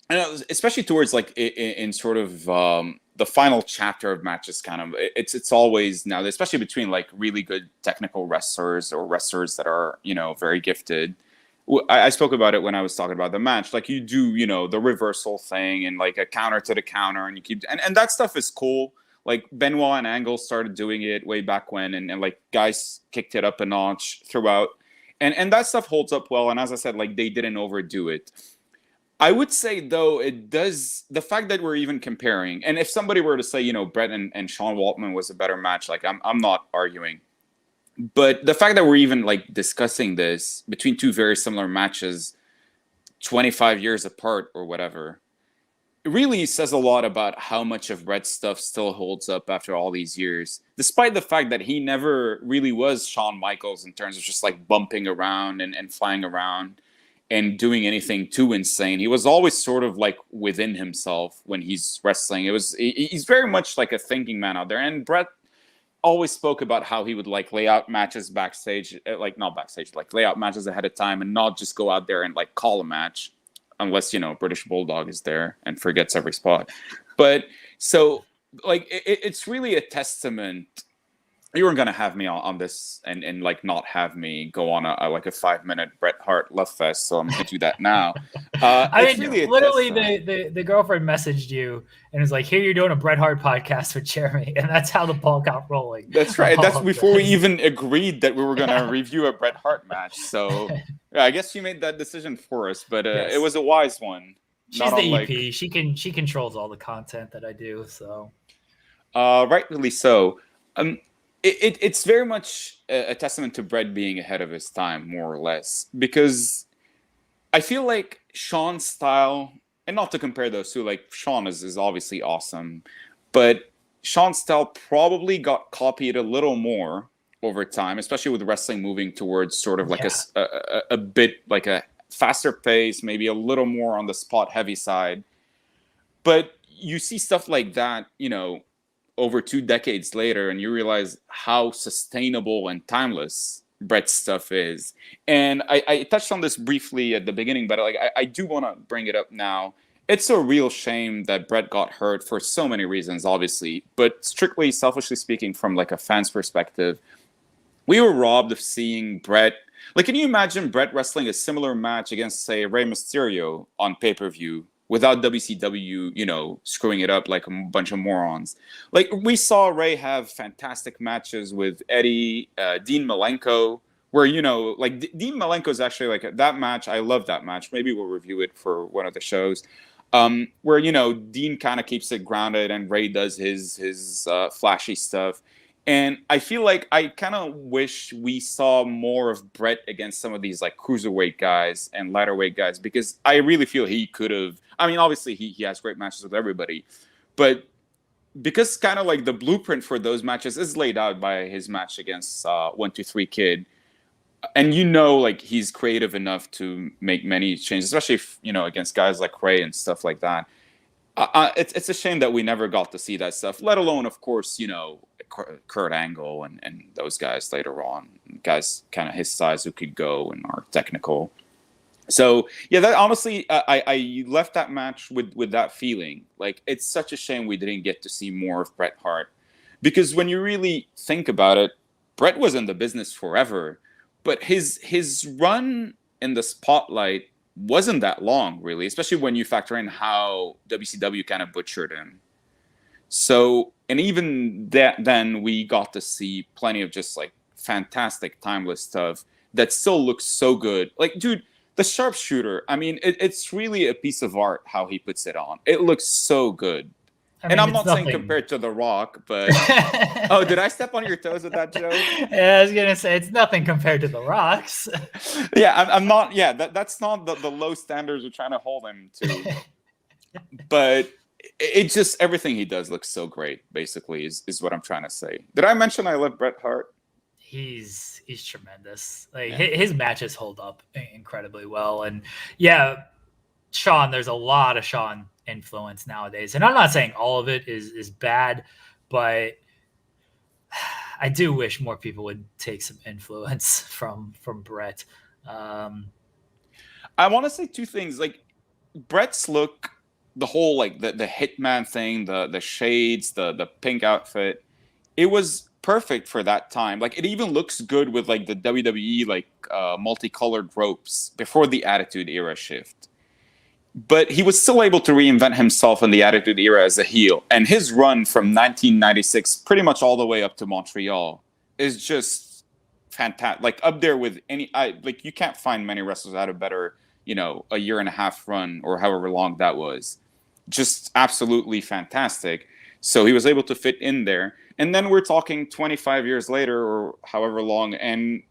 I know, especially towards like in sort of the final chapter of matches, kind of it's always now, especially between like really good technical wrestlers or wrestlers that are, you know, very gifted. I spoke about it when I was talking about the match. Like you do, you know, the reversal thing and like a counter to the counter, and you keep and that stuff is cool. Like Benoit and Angle started doing it way back when, and like guys kicked it up a notch throughout, and that stuff holds up well. And as I said, like they didn't overdo it. I would say though, it does, the fact that we're even comparing, and if somebody were to say, you know, Bret and Sean Waltman was a better match, like I'm not arguing. But the fact that we're even like discussing this between two very similar matches 25 years apart or whatever, it really says a lot about how much of Bret's stuff still holds up after all these years, despite the fact that he never really was Shawn Michaels in terms of just like bumping around and flying around and doing anything too insane. He was always sort of like within himself when he's wrestling. He's very much like a thinking man out there. And Bret always spoke about how he would like lay out matches backstage, like not backstage, like lay out matches ahead of time and not just go out there and like call a match unless, you know, British Bulldog is there and forgets every spot. But so like, it's really a testament. You weren't going to have me on this and like not have me go on a like a 5-minute Bret Hart love fest. So I'm going to do that now. I mean, really literally the girlfriend messaged you and was like, here, you're doing a Bret Hart podcast with Jeremy. And that's how the ball got rolling. That's right. That's before we even agreed that we were going to review a Bret Hart match. So yeah, I guess she made that decision for us, but yes. It was a wise one. She's the EP. She controls all the content that I do. So rightly so. It's very much a testament to Bret being ahead of his time, more or less, because I feel like Sean's style, and not to compare those two, like Sean is obviously awesome, but Sean's style probably got copied a little more over time, especially with wrestling moving towards sort of like a bit like a faster pace, maybe a little more on the spot heavy side. But you see stuff like that, you know, over 2 decades later, and you realize how sustainable and timeless Bret's stuff is. And I touched on this briefly at the beginning, but like I do want to bring it up now. It's a real shame that Bret got hurt for so many reasons, obviously, but strictly selfishly speaking, from like a fan's perspective, we were robbed of seeing Bret. Like, can you imagine Bret wrestling a similar match against, say, Rey Mysterio on pay-per-view without WCW, you know, screwing it up like a bunch of morons? Like, we saw Rey have fantastic matches with Eddie, Dean Malenko, where, you know, like Dean Malenko is actually like that match. I love that match. Maybe we'll review it for one of the shows. Where, you know, Dean kind of keeps it grounded and Rey does his flashy stuff. And I feel like I kind of wish we saw more of Bret against some of these like cruiserweight guys and lighterweight guys, because I really feel he could have. I mean, obviously he has great matches with everybody, but because kind of like the blueprint for those matches is laid out by his match against 1-2-3 Kid, and you know, like he's creative enough to make many changes, especially if, you know, against guys like Rey and stuff like that. It's a shame that we never got to see that stuff, let alone, of course, you know, Kurt Angle and those guys later on, guys kind of his size who could go and are technical. So yeah, that honestly, I left that match with that feeling. Like, it's such a shame we didn't get to see more of Bret Hart, because when you really think about it, Bret was in the business forever, but his run in the spotlight wasn't that long, really, especially when you factor in how WCW kind of butchered him. So, and even then we got to see plenty of just like fantastic, timeless stuff that still looks so good. Like, dude, the sharpshooter, I mean, it's really a piece of art how he puts it on. It looks so good. I And mean, I'm it's not saying nothing. compared to The Rock, but oh, did I step on your toes with that joke? Yeah, I was gonna say it's nothing compared to The Rock's. Yeah, I'm not. Yeah, that's not the low standards we're trying to hold him to. But it just everything he does looks so great. Basically, is what I'm trying to say. Did I mention I love Bret Hart? He's tremendous. Like Yeah. his matches hold up incredibly well, and yeah, Sean. There's a lot of Sean influence nowadays, and I'm not saying all of it is bad, but I do wish more people would take some influence from Bret. Um, I want to say two things. Like Bret's look, the whole like the hitman thing, the shades, the pink outfit, it was perfect for that time. Like it even looks good with like the WWE like multicolored ropes before the Attitude Era shift. But he was still able to reinvent himself in the Attitude Era as a heel, and his run from 1996 pretty much all the way up to Montreal is just fantastic. Like up there with any, like you can't find many wrestlers that had a better, a year and a half run or however long that was. Just absolutely fantastic. So he was able to fit in there. And then we're talking 25 years later or however long, and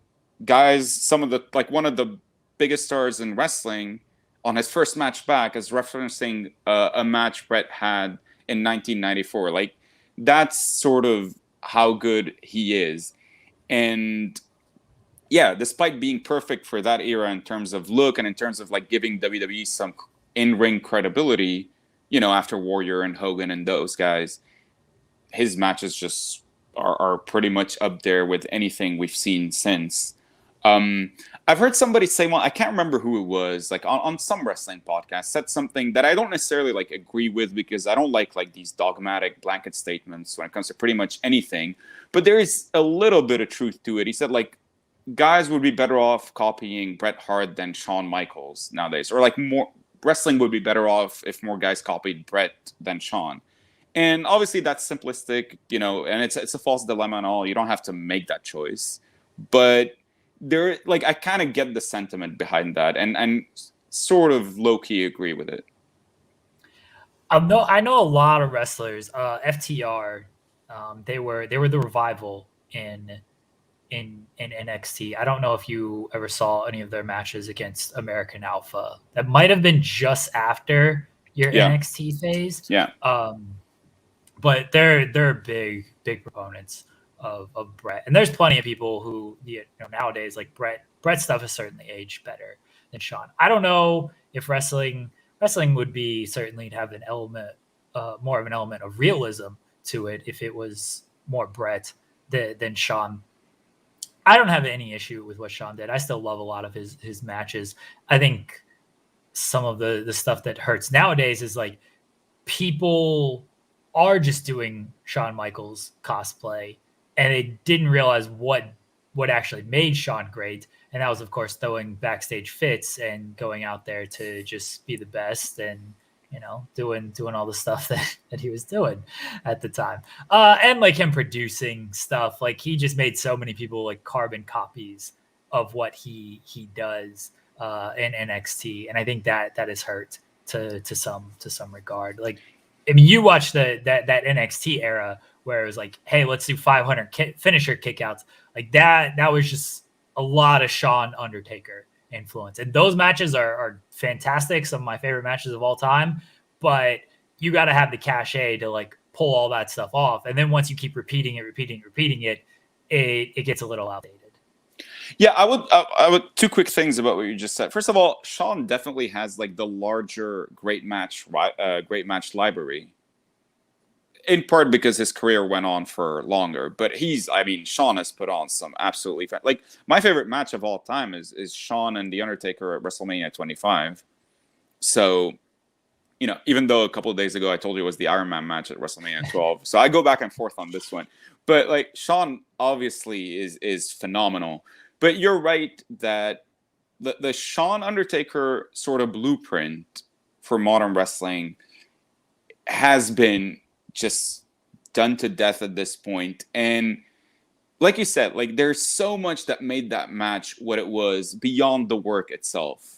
guys, some of the, like one of the biggest stars in wrestling on his first match back is referencing a match Bret had in 1994. Like that's sort of how good he is. And yeah, despite being perfect for that era in terms of look and in terms of like giving WWE some in-ring credibility, after Warrior and Hogan and those guys, his matches just are pretty much up there with anything we've seen since. I've heard somebody say, well, I can't remember who it was, like on some wrestling podcast, said something that I don't necessarily like agree with because I don't like these dogmatic blanket statements when it comes to pretty much anything. But there is a little bit of truth to it. He said like guys would be better off copying Bret Hart than Shawn Michaels nowadays, or like more wrestling would be better off if more guys copied Bret than Shawn. And obviously that's simplistic, and it's a false dilemma and all. You don't have to make that choice, but there, like, I kind of get the sentiment behind that, and sort of low key agree with it. I know a lot of wrestlers. FTR, they were the revival in NXT. I don't know if you ever saw any of their matches against American Alpha. That might have been just after your NXT phase. Yeah. But they're big proponents of Bret, and there's plenty of people who nowadays like Bret stuff is certainly aged better than Shawn. I don't know if wrestling would be certainly to have an element, more of an element of realism to it if it was more Bret than Shawn. I don't have any issue with what Shawn did. I still love a lot of his matches. I think some of the stuff that hurts nowadays is like people are just doing Shawn Michaels cosplay and they didn't realize what actually made Shawn great. And that was, of course, throwing backstage fits and going out there to just be the best and, doing all the stuff that he was doing at the time. And like him producing stuff, like he just made so many people like carbon copies of what he does in NXT. And I think that is hurt to some regard. Like, I mean, you watch that NXT era where it was like, hey, let's do 500 finisher kickouts. Like that was just a lot of Shawn Undertaker influence. And those matches are fantastic. Some of my favorite matches of all time, but you got to have the cachet to like pull all that stuff off. And then once you keep repeating it, it gets a little outdated. Yeah, I would two quick things about what you just said. First of all, Shawn definitely has like the larger great match library. In part because his career went on for longer, but Shawn has put on some absolutely like my favorite match of all time is Shawn and The Undertaker at WrestleMania 25. So, even though a couple of days ago I told you it was the Iron Man match at WrestleMania 12, so I go back and forth on this one. But like Shawn obviously is phenomenal. But you're right that the Shawn Undertaker sort of blueprint for modern wrestling has been just done to death at this point. And like you said, like there's so much that made that match what it was beyond the work itself.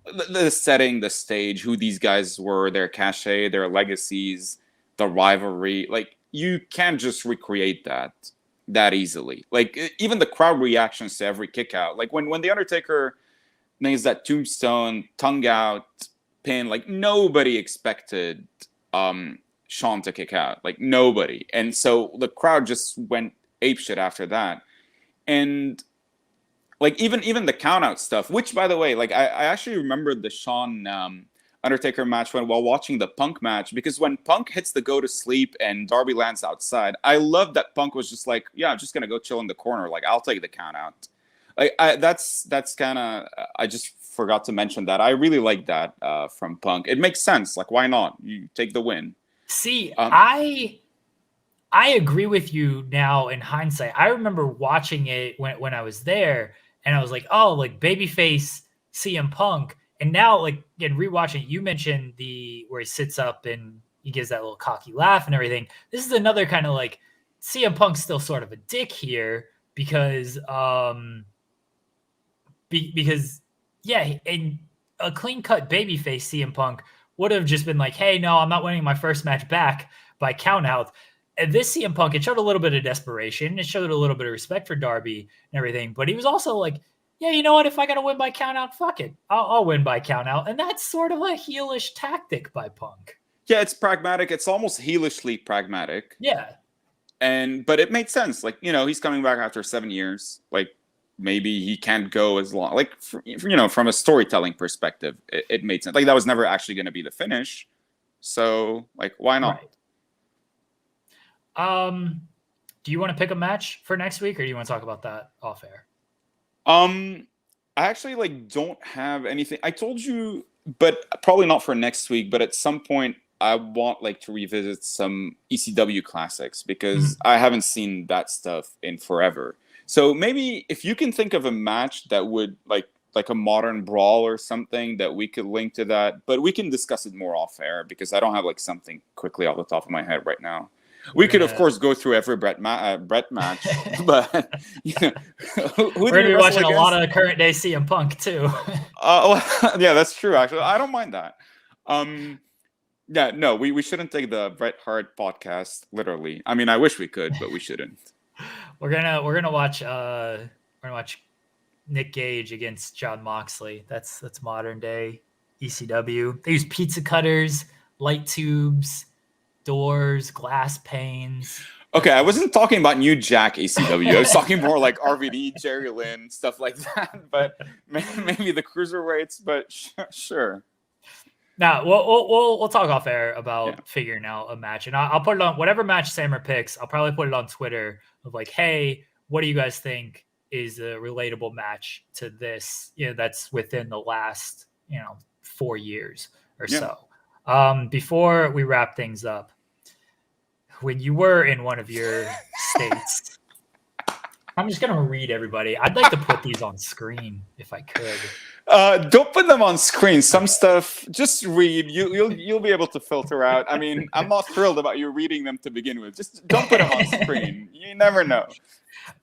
The setting, the stage, who these guys were, their cachet, their legacies, the rivalry. Like you can't just recreate that easily. Like even the crowd reactions to every kick out. Like when the Undertaker nails that tombstone, tongue out pin, like nobody expected Shawn to kick out. Like nobody. And so the crowd just went apeshit after that. And like even the count out stuff, which by the way, like I actually remembered the Shawn Undertaker match while watching the Punk match, because when Punk hits the go to sleep and Darby lands outside, I love that Punk was just like, yeah, I'm just gonna go chill in the corner. Like I'll take the count out. Like that's kind of, I just forgot to mention that. I really like that from Punk. It makes sense. Like why not? You take the win. See, I agree with you now in hindsight. I remember watching it when I was there, and I was like, oh, like babyface CM Punk. And now, like, again, rewatching it, you mentioned where he sits up and he gives that little cocky laugh and everything. This is another kind of like CM Punk's still sort of a dick here because yeah, and a clean cut babyface CM Punk would have just been like, hey, no, I'm not winning my first match back by count out. And this CM Punk, it showed a little bit of desperation. It showed a little bit of respect for Darby and everything. But he was also like, yeah, you know what? If I got to win by count out, fuck it. I'll win by count out. And that's sort of a heelish tactic by Punk. Yeah, it's pragmatic. It's almost heelishly pragmatic. Yeah. But it made sense. Like, you know, he's coming back after 7 years. Like, maybe he can't go as long. Like, you know, from a storytelling perspective, it made sense. Like, that was never actually going to be the finish. So, like, why not? Right. Do you want to pick a match for next week, or do you want to talk about that off air? I actually like don't have anything. I told you, but probably not for next week. But at some point, I want like to revisit some ECW classics because I haven't seen that stuff in forever. So maybe if you can think of a match that would like a modern brawl or something that we could link to that, but we can discuss it more off air because I don't have like something quickly off the top of my head right now. We could, of course, go through every Bret match, but you know, we're going to be watching a lot of current day CM Punk too. Yeah, that's true. Actually, I don't mind that. Yeah, no, we shouldn't take the Bret Hart podcast literally. I mean, I wish we could, but we shouldn't. We're gonna watch Nick Gage against Jon Moxley. That's modern day ECW. They use pizza cutters, light tubes, doors, glass panes. Okay, I wasn't talking about New Jack ECW. I was talking more like RVD, Jerry Lynn, stuff like that. But maybe the cruiserweights. But sure. Now we'll talk off air about figuring out a match, and I'll put it on whatever match Samer picks. I'll probably put it on Twitter of like, hey, what do you guys think is a relatable match to this? You know, that's within the last 4 years or so. Before we wrap things up, when you were in one of your states, I'm just gonna read everybody. I'd like to put these on screen if I could. Don't put them on screen. Some stuff, just read. You'll be able to filter out. I mean, I'm not thrilled about you reading them to begin with. Just don't put them on screen. You never know.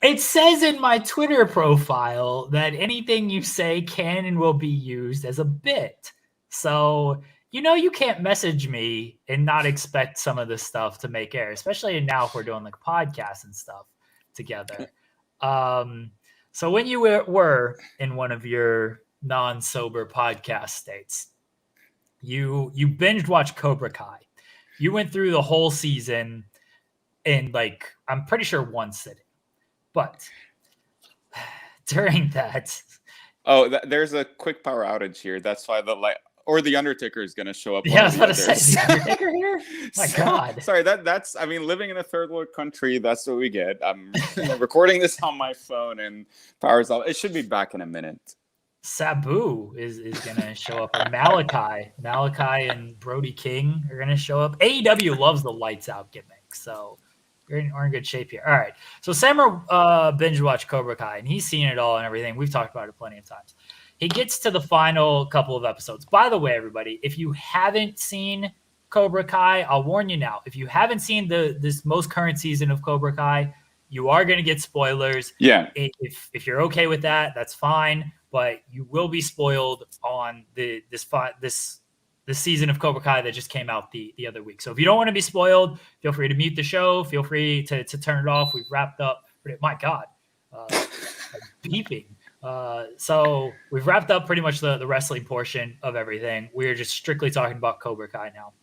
It says in my Twitter profile that anything you say can and will be used as a bit. So you can't message me and not expect some of this stuff to make air, especially now if we're doing like podcasts and stuff together. So when you were in one of your non-sober podcast states, you binged watched Cobra Kai. You went through the whole season in like, I'm pretty sure one sitting. But during that... Oh, there's a quick power outage here. That's why the Undertaker is going to show up. Yeah, I was about to say, is the Undertaker here? My God. Sorry, that's, I mean, living in a third world country, that's what we get. I'm recording this on my phone and power's off. It should be back in a minute. Sabu is going to show up. Or Malachi and Brody King are going to show up. AEW loves the lights out gimmick, so we're in good shape here. All right. So Samer binge watched Cobra Kai, and he's seen it all and everything. We've talked about it plenty of times. He gets to the final couple of episodes. By the way, everybody, if you haven't seen Cobra Kai, I'll warn you now. If you haven't seen this most current season of Cobra Kai, You are going to get spoilers. Yeah. If you're okay with that, that's fine. But you will be spoiled on this season of Cobra Kai that just came out the other week. So if you don't want to be spoiled, feel free to mute the show. Feel free to turn it off. We've wrapped up. My God, beeping. So we've wrapped up pretty much the wrestling portion of everything. We're just strictly talking about Cobra Kai now.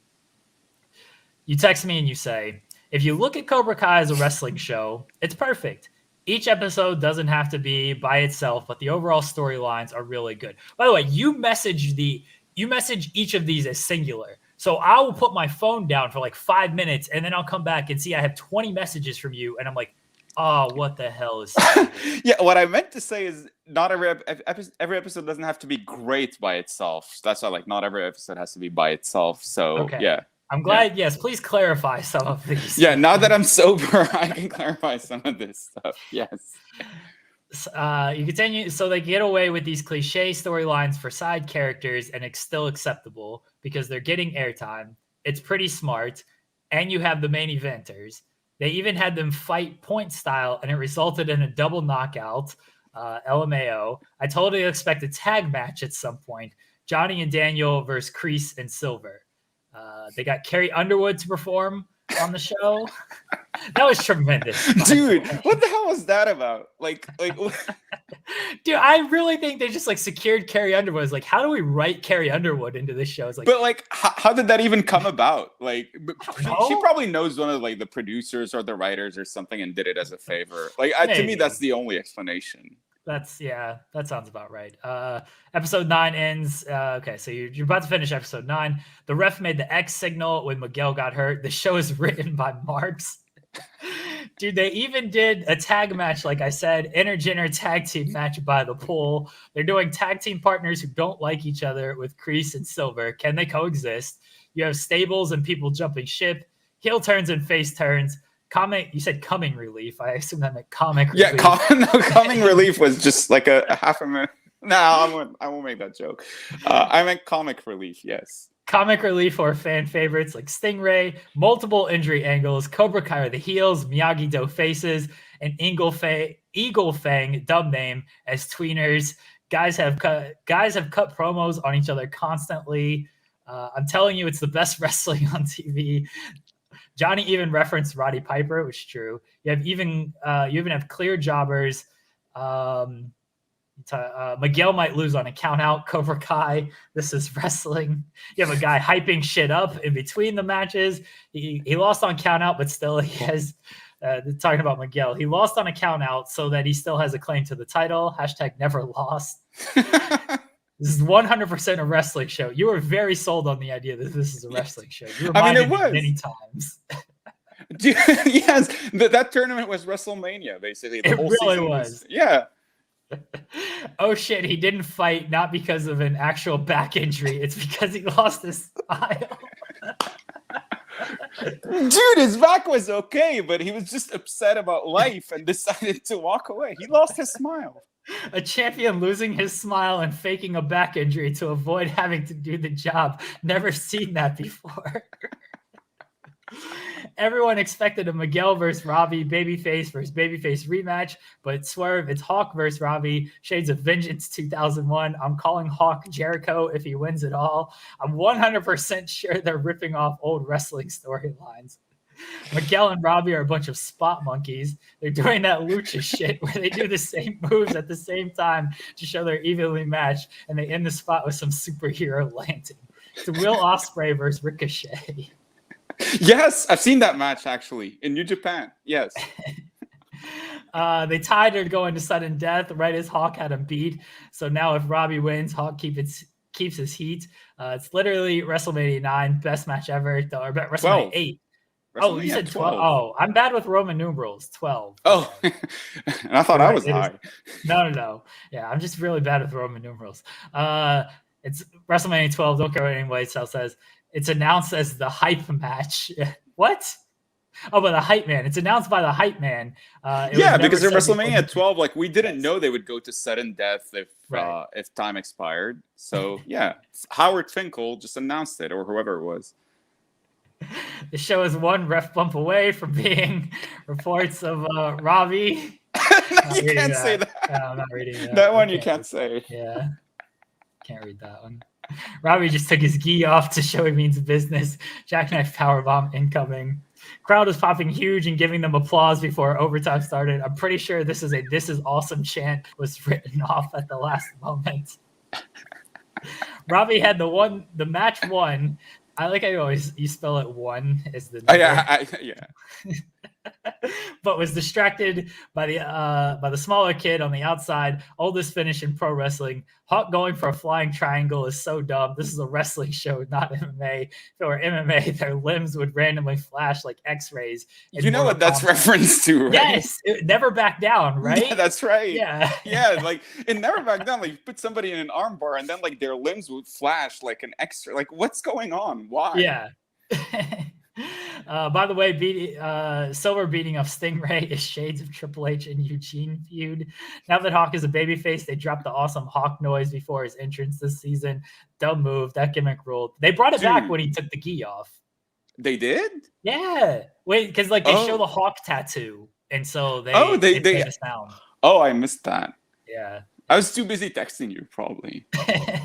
You text me and you say, if you look at Cobra Kai as a wrestling show, it's perfect. Each episode doesn't have to be by itself, but the overall storylines are really good. By the way, you message each of these as singular. So I will put my phone down for like 5 minutes and then I'll come back and see I have 20 messages from you. And I'm like, oh, what the hell is Yeah, what I meant to say is not every episode doesn't have to be great by itself. That's why, like, not every episode has to be by itself. So, okay. Yeah. I'm glad. Yeah. Yes, please clarify some of these. Yeah, now that I'm sober, I can clarify some of this stuff. Yes. You continue. So they get away with these cliche storylines for side characters, and it's still acceptable because they're getting airtime. It's pretty smart, and you have the main eventers. They even had them fight point style, and it resulted in a double knockout. LMAO. I totally expect a tag match at some point. Johnny and Daniel versus Kreese and Silver. They got Carrie Underwood to perform on the show. That was tremendous. Dude, what the hell was that about? Like Dude, I really think they just like secured Carrie Underwood. It's like, how do we write Carrie Underwood into this show? It's like, but like, how did that even come about? Like, she probably knows one of like the producers or the writers or something and did it as a favor. Like, to me, that's the only explanation. That sounds about right. Episode 9 ends. Okay, so you're about to finish episode 9. The ref made the X signal when Miguel got hurt. The show is written by Marks. Dude, they even did a tag match, like I said, intergender tag team match by the pool. They're doing tag team partners who don't like each other with Kreese and Silver. Can they coexist? You have stables and people jumping ship, heel turns and face turns. You said coming relief. I assume that meant comic relief. Yeah, coming relief was just like a half a minute. No, I won't make that joke. I meant comic relief, yes. Comic relief or fan favorites like Stingray, multiple injury angles, Cobra Kai are the heels, Miyagi-Do faces, and Eagle Fang, dub name, as tweeners. Guys have cut promos on each other constantly. I'm telling you, it's the best wrestling on TV. Johnny even referenced Roddy Piper, which is true. You even have clear jobbers. Miguel might lose on a count out. Cobra Kai, this is wrestling. You have a guy hyping shit up in between the matches. He lost on count out, but still he has. Talking about Miguel, he lost on a count out so that he still has a claim to the title. # never lost. This is 100% a wrestling show. You were very sold on the idea that this is a wrestling show. You reminded me many times. Yes, that tournament was WrestleMania, basically. It really was. Yeah. Oh, shit. He didn't fight, not because of an actual back injury. It's because he lost his smile. Dude, his back was okay, but he was just upset about life and decided to walk away. He lost his smile. A champion losing his smile and faking a back injury to avoid having to do the job. Never seen that before. Everyone expected a Miguel versus Robbie, babyface versus babyface rematch, but swerve, it's Hawk versus Robbie, Shades of Vengeance 2001. I'm calling Hawk Jericho if he wins it all. I'm 100% sure they're ripping off old wrestling storylines. Miguel and Robbie are a bunch of spot monkeys. They're doing that lucha shit where they do the same moves at the same time to show they're evenly matched, and they end the spot with some superhero landing. It's Will Ospreay versus Ricochet. Yes, I've seen that match actually in New Japan. Yes. They tied her to go into sudden death right as Hawk had him beat. So now if Robbie wins, Hawk keeps his heat. It's literally WrestleMania 9, best match ever. Or WrestleMania 8. Oh, you said 12. Oh, I'm bad with Roman numerals. 12. Oh, and I thought I was high. No. Yeah, I'm just really bad with Roman numerals. It's WrestleMania 12. Don't care what anybody else says. It's announced as the hype match. What? Oh, by the hype man. It's announced by the hype man. Because in WrestleMania 12, like we didn't know they would go to sudden death if time expired. So yeah, Howard Finkel just announced it, or whoever it was. The show is one ref bump away from being reports of Robbie. No, you can't say that. No, I'm not reading that. That one you can't say. Yeah, can't read that one. Robbie just took his gi off to show he means business. Jackknife powerbomb incoming. Crowd was popping huge and giving them applause before overtime started. I'm pretty sure this is awesome chant was written off at the last moment. Robbie had the match won. I like how you spell it one as the number. Yeah. But was distracted by the smaller kid on the outside. Oldest finish in pro wrestling. Hawk going for a flying triangle is so dumb. This is a wrestling show, not MMA. If it were MMA, their limbs would randomly flash like X-rays. You know what that's referenced to, right? Yes, never back down, right? Yeah, that's right. Yeah, yeah, like it never back down. Like you put somebody in an arm bar, and then like their limbs would flash like an extra. Like what's going on? Why? Yeah. By the way, Silver beating up Stingray is shades of Triple H and Eugene feud. Now that Hawk is a babyface, they dropped the awesome Hawk noise before his entrance this season. Dumb move. That gimmick ruled. They brought it back when he took the gi off. They did? Yeah. Wait, because like they show the Hawk tattoo, and so they play the sound. Oh, I missed that. Yeah. I was too busy texting you, probably.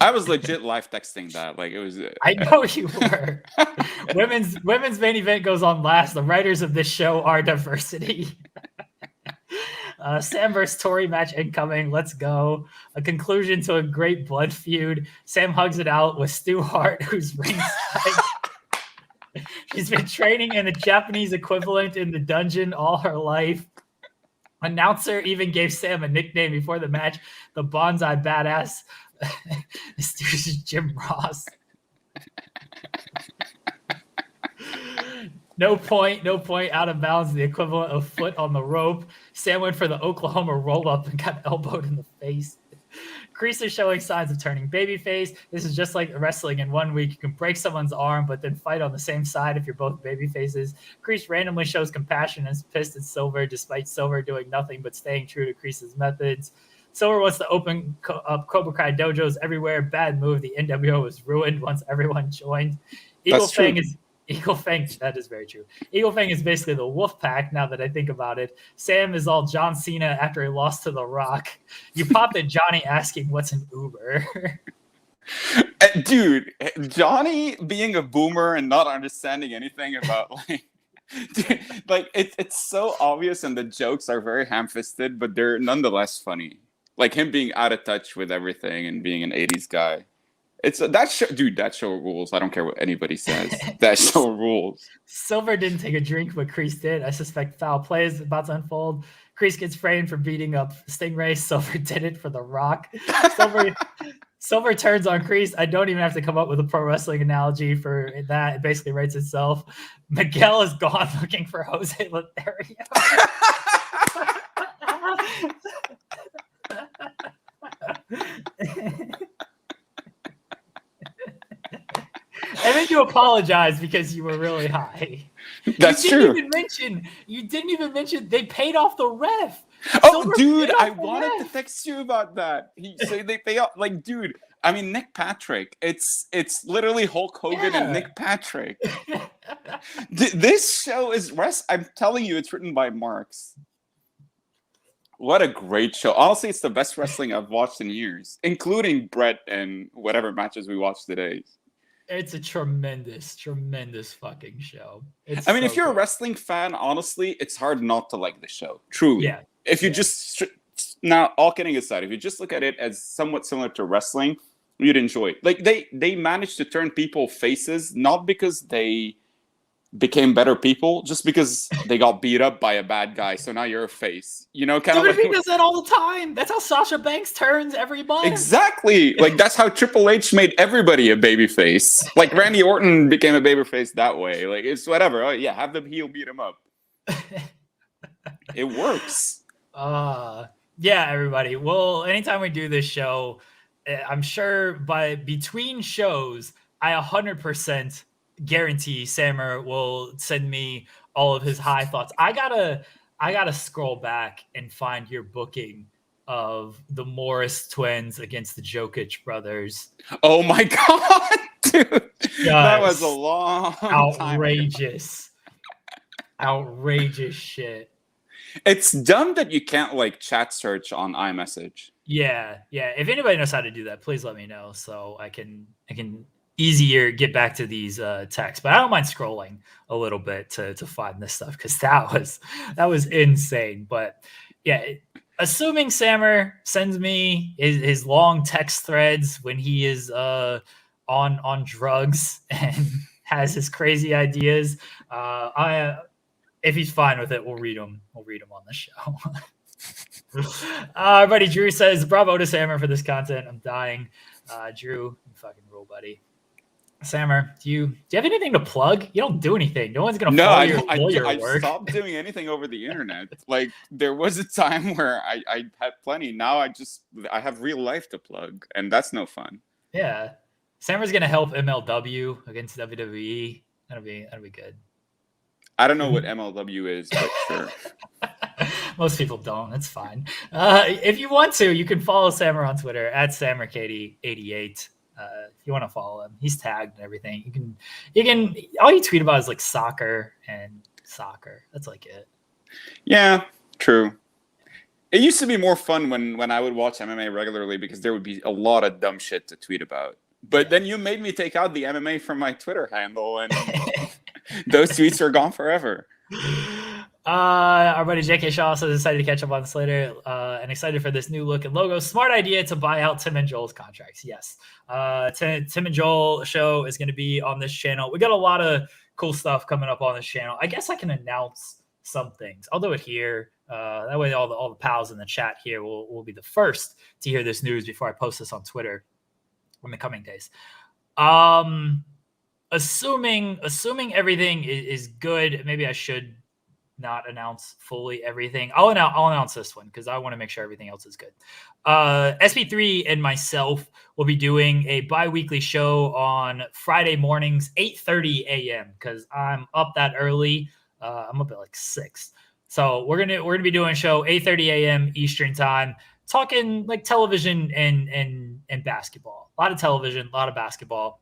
I was legit live texting that. Like it was. I know you were. women's main event goes on last. The writers of this show are diversity. Sam versus Tori match incoming. Let's go. A conclusion to a great blood feud. Sam hugs it out with Stu Hart, who's ringside. She's been training in the Japanese equivalent in the dungeon all her life. Announcer even gave Sam a nickname before the match, the Bonsai Badass. This dude's Jim Ross. No point, out of bounds, the equivalent of foot on the rope. Sam went for the Oklahoma roll-up and got elbowed in the face. Kreese is showing signs of turning babyface. This is just like wrestling in 1 week. You can break someone's arm, but then fight on the same side if you're both babyfaces. Kreese randomly shows compassion and is pissed at Silver, despite Silver doing nothing but staying true to Kreese's methods. Silver wants to open up Cobra Kai dojos everywhere. Bad move. The NWO was ruined once everyone joined. Eagle Fang, that is very true. Eagle Fang is basically the wolf pack now that I think about it. Sam is all John Cena after he lost to The Rock. You popped at Johnny asking what's an Uber. Dude, Johnny being a boomer and not understanding anything about it's so obvious and the jokes are very ham-fisted, but they're nonetheless funny. Like him being out of touch with everything and being an 80s guy. It's that show, dude. That show rules. I don't care what anybody says. That show rules. Silver didn't take a drink, but Kreese did. I suspect foul play is about to unfold. Kreese gets framed for beating up Stingray. Silver did it for The Rock. Silver turns on Kreese. I don't even have to come up with a pro wrestling analogy for that. It basically writes itself. Miguel is gone looking for Jose Lothario. And then you apologize because you were really high. That's true. You didn't even mention they paid off the ref. Oh, dude, I wanted to text you about that. They pay off. Like, dude, I mean, Nick Patrick. It's literally Hulk Hogan and Nick Patrick. This show is I'm telling you, it's written by Marks. What a great show. Honestly, it's the best wrestling I've watched in years, including Bret and whatever matches we watched today. It's a tremendous fucking show. If you're a wrestling fan, honestly, it's hard not to like the show. Truly. Yeah. If you just now, all kidding aside, if you just look at it as somewhat similar to wrestling, you'd enjoy it. Like they managed to turn people faces, not because they became better people, just because they got beat up by a bad guy. So now you're a face. You know, kind of like he does that all the time. That's how Sasha Banks turns every month. Exactly. Like that's how Triple H made everybody a babyface. Like Randy Orton became a babyface that way. Like it's whatever. Oh yeah, have the heel beat him up. It works. Yeah, everybody. Well, anytime we do this show, I'm sure between shows, I 100% guarantee Sammer will send me all of his high thoughts. I gotta scroll back and find your booking of the Morris twins against the Jokic brothers. Oh my god, Dude, that was a long outrageous, outrageous shit. It's dumb that you can't like chat search on iMessage. Yeah. If anybody knows how to do that, please let me know so I can easier get back to these texts. But I don't mind scrolling a little bit to find this stuff because that was insane. But yeah, assuming Sammer sends me his long text threads when he is on drugs and has his crazy ideas, if he's fine with it, we'll read them. We'll read them on the show. Our buddy Drew says, "Bravo to Sammer for this content. I'm dying." Drew, you fucking rule, buddy. Sammer, do you have anything to plug? You don't do anything. No one's gonna follow your lawyer work. I stopped doing anything over the internet. Like there was a time where I had plenty. Now I have real life to plug, and that's no fun. Yeah, Sammer's gonna help MLW against WWE. That'll be good. I don't know what MLW is, but sure. Most people don't. That's fine. If you want to, you can follow Sammer on Twitter at SammerKady88. If you want to follow him, he's tagged and everything. You can. All you tweet about is like soccer. That's like it. Yeah, true. It used to be more fun when I would watch MMA regularly because there would be a lot of dumb shit to tweet about. But then you made me take out the MMA from my Twitter handle, and those tweets are gone forever. Our buddy JK Shaw says excited to catch up on this later and excited for this new look and logo. Smart idea to buy out Tim and Joel's contracts. Yes. Tim and Joel show is going to be on this channel. We got a lot of cool stuff coming up on this channel. I guess I can announce some things. I'll do it here. That way all the pals in the chat here will be the first to hear this news before I post this on Twitter in the coming days. Assuming everything is good, maybe I should not announce fully everything. I'll announce this one because I want to make sure everything else is good. SP3 and myself will be doing a bi-weekly show on Friday mornings, 8:30 a.m. because I'm up that early. I'm up at like 6. So we're gonna be doing a show 8:30 a.m. Eastern time, talking like television and basketball. A lot of television, a lot of basketball.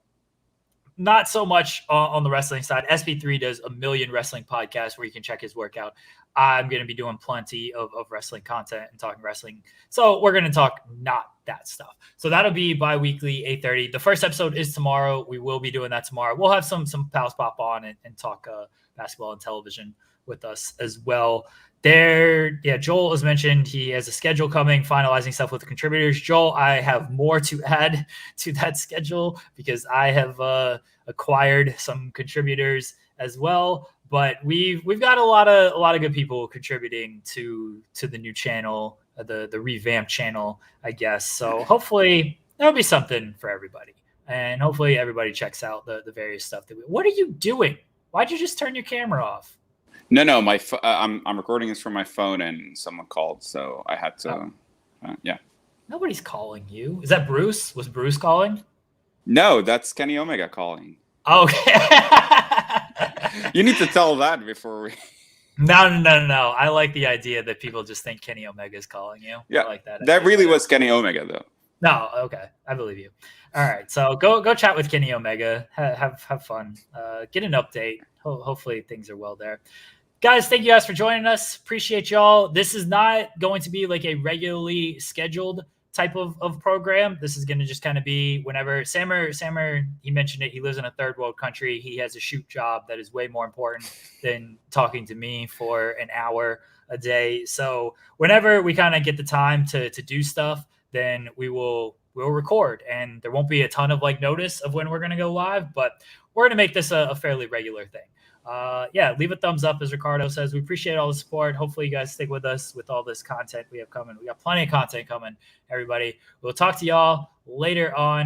Not so much on the wrestling side. SP3 does a million wrestling podcasts where you can check his workout. I'm going to be doing plenty of wrestling content and talking wrestling. So we're going to talk not that stuff. So that'll be bi-weekly, 8:30. The first episode is tomorrow. We will be doing that tomorrow. We'll have some pals pop on and talk basketball and television with us as well. Joel has mentioned he has a schedule coming, finalizing stuff with the contributors. Joel, I have more to add to that schedule because I have acquired some contributors as well. But we've got a lot of good people contributing to the new channel, the revamped channel, I guess. So hopefully there'll be something for everybody, and hopefully everybody checks out the various stuff that What are you doing? Why'd you just turn your camera off? No, I'm recording this from my phone, and someone called, so I had to. Yeah. Nobody's calling you. Is that Bruce? Was Bruce calling? No, that's Kenny Omega calling. Okay. You need to tell that before we. No. I like the idea that people just think Kenny Omega is calling you. Yeah, I like that. That really was Kenny Omega, though. No, okay, I believe you. All right, so go chat with Kenny Omega. Have fun. Get an update. Hopefully things are well there. Guys, thank you guys for joining us. Appreciate y'all. This is not going to be like a regularly scheduled type of program. This is going to just kind of be whenever Sammer, he mentioned it. He lives in a third world country. He has a shoot job that is way more important than talking to me for an hour a day. So whenever we kind of get the time to do stuff, then we'll record, and there won't be a ton of like notice of when we're going to go live, but we're going to make this a fairly regular thing. Leave a thumbs up, as Ricardo says. We appreciate all the support. Hopefully you guys stick with us with all this content we have coming. We got plenty of content coming, everybody. We'll talk to y'all later on.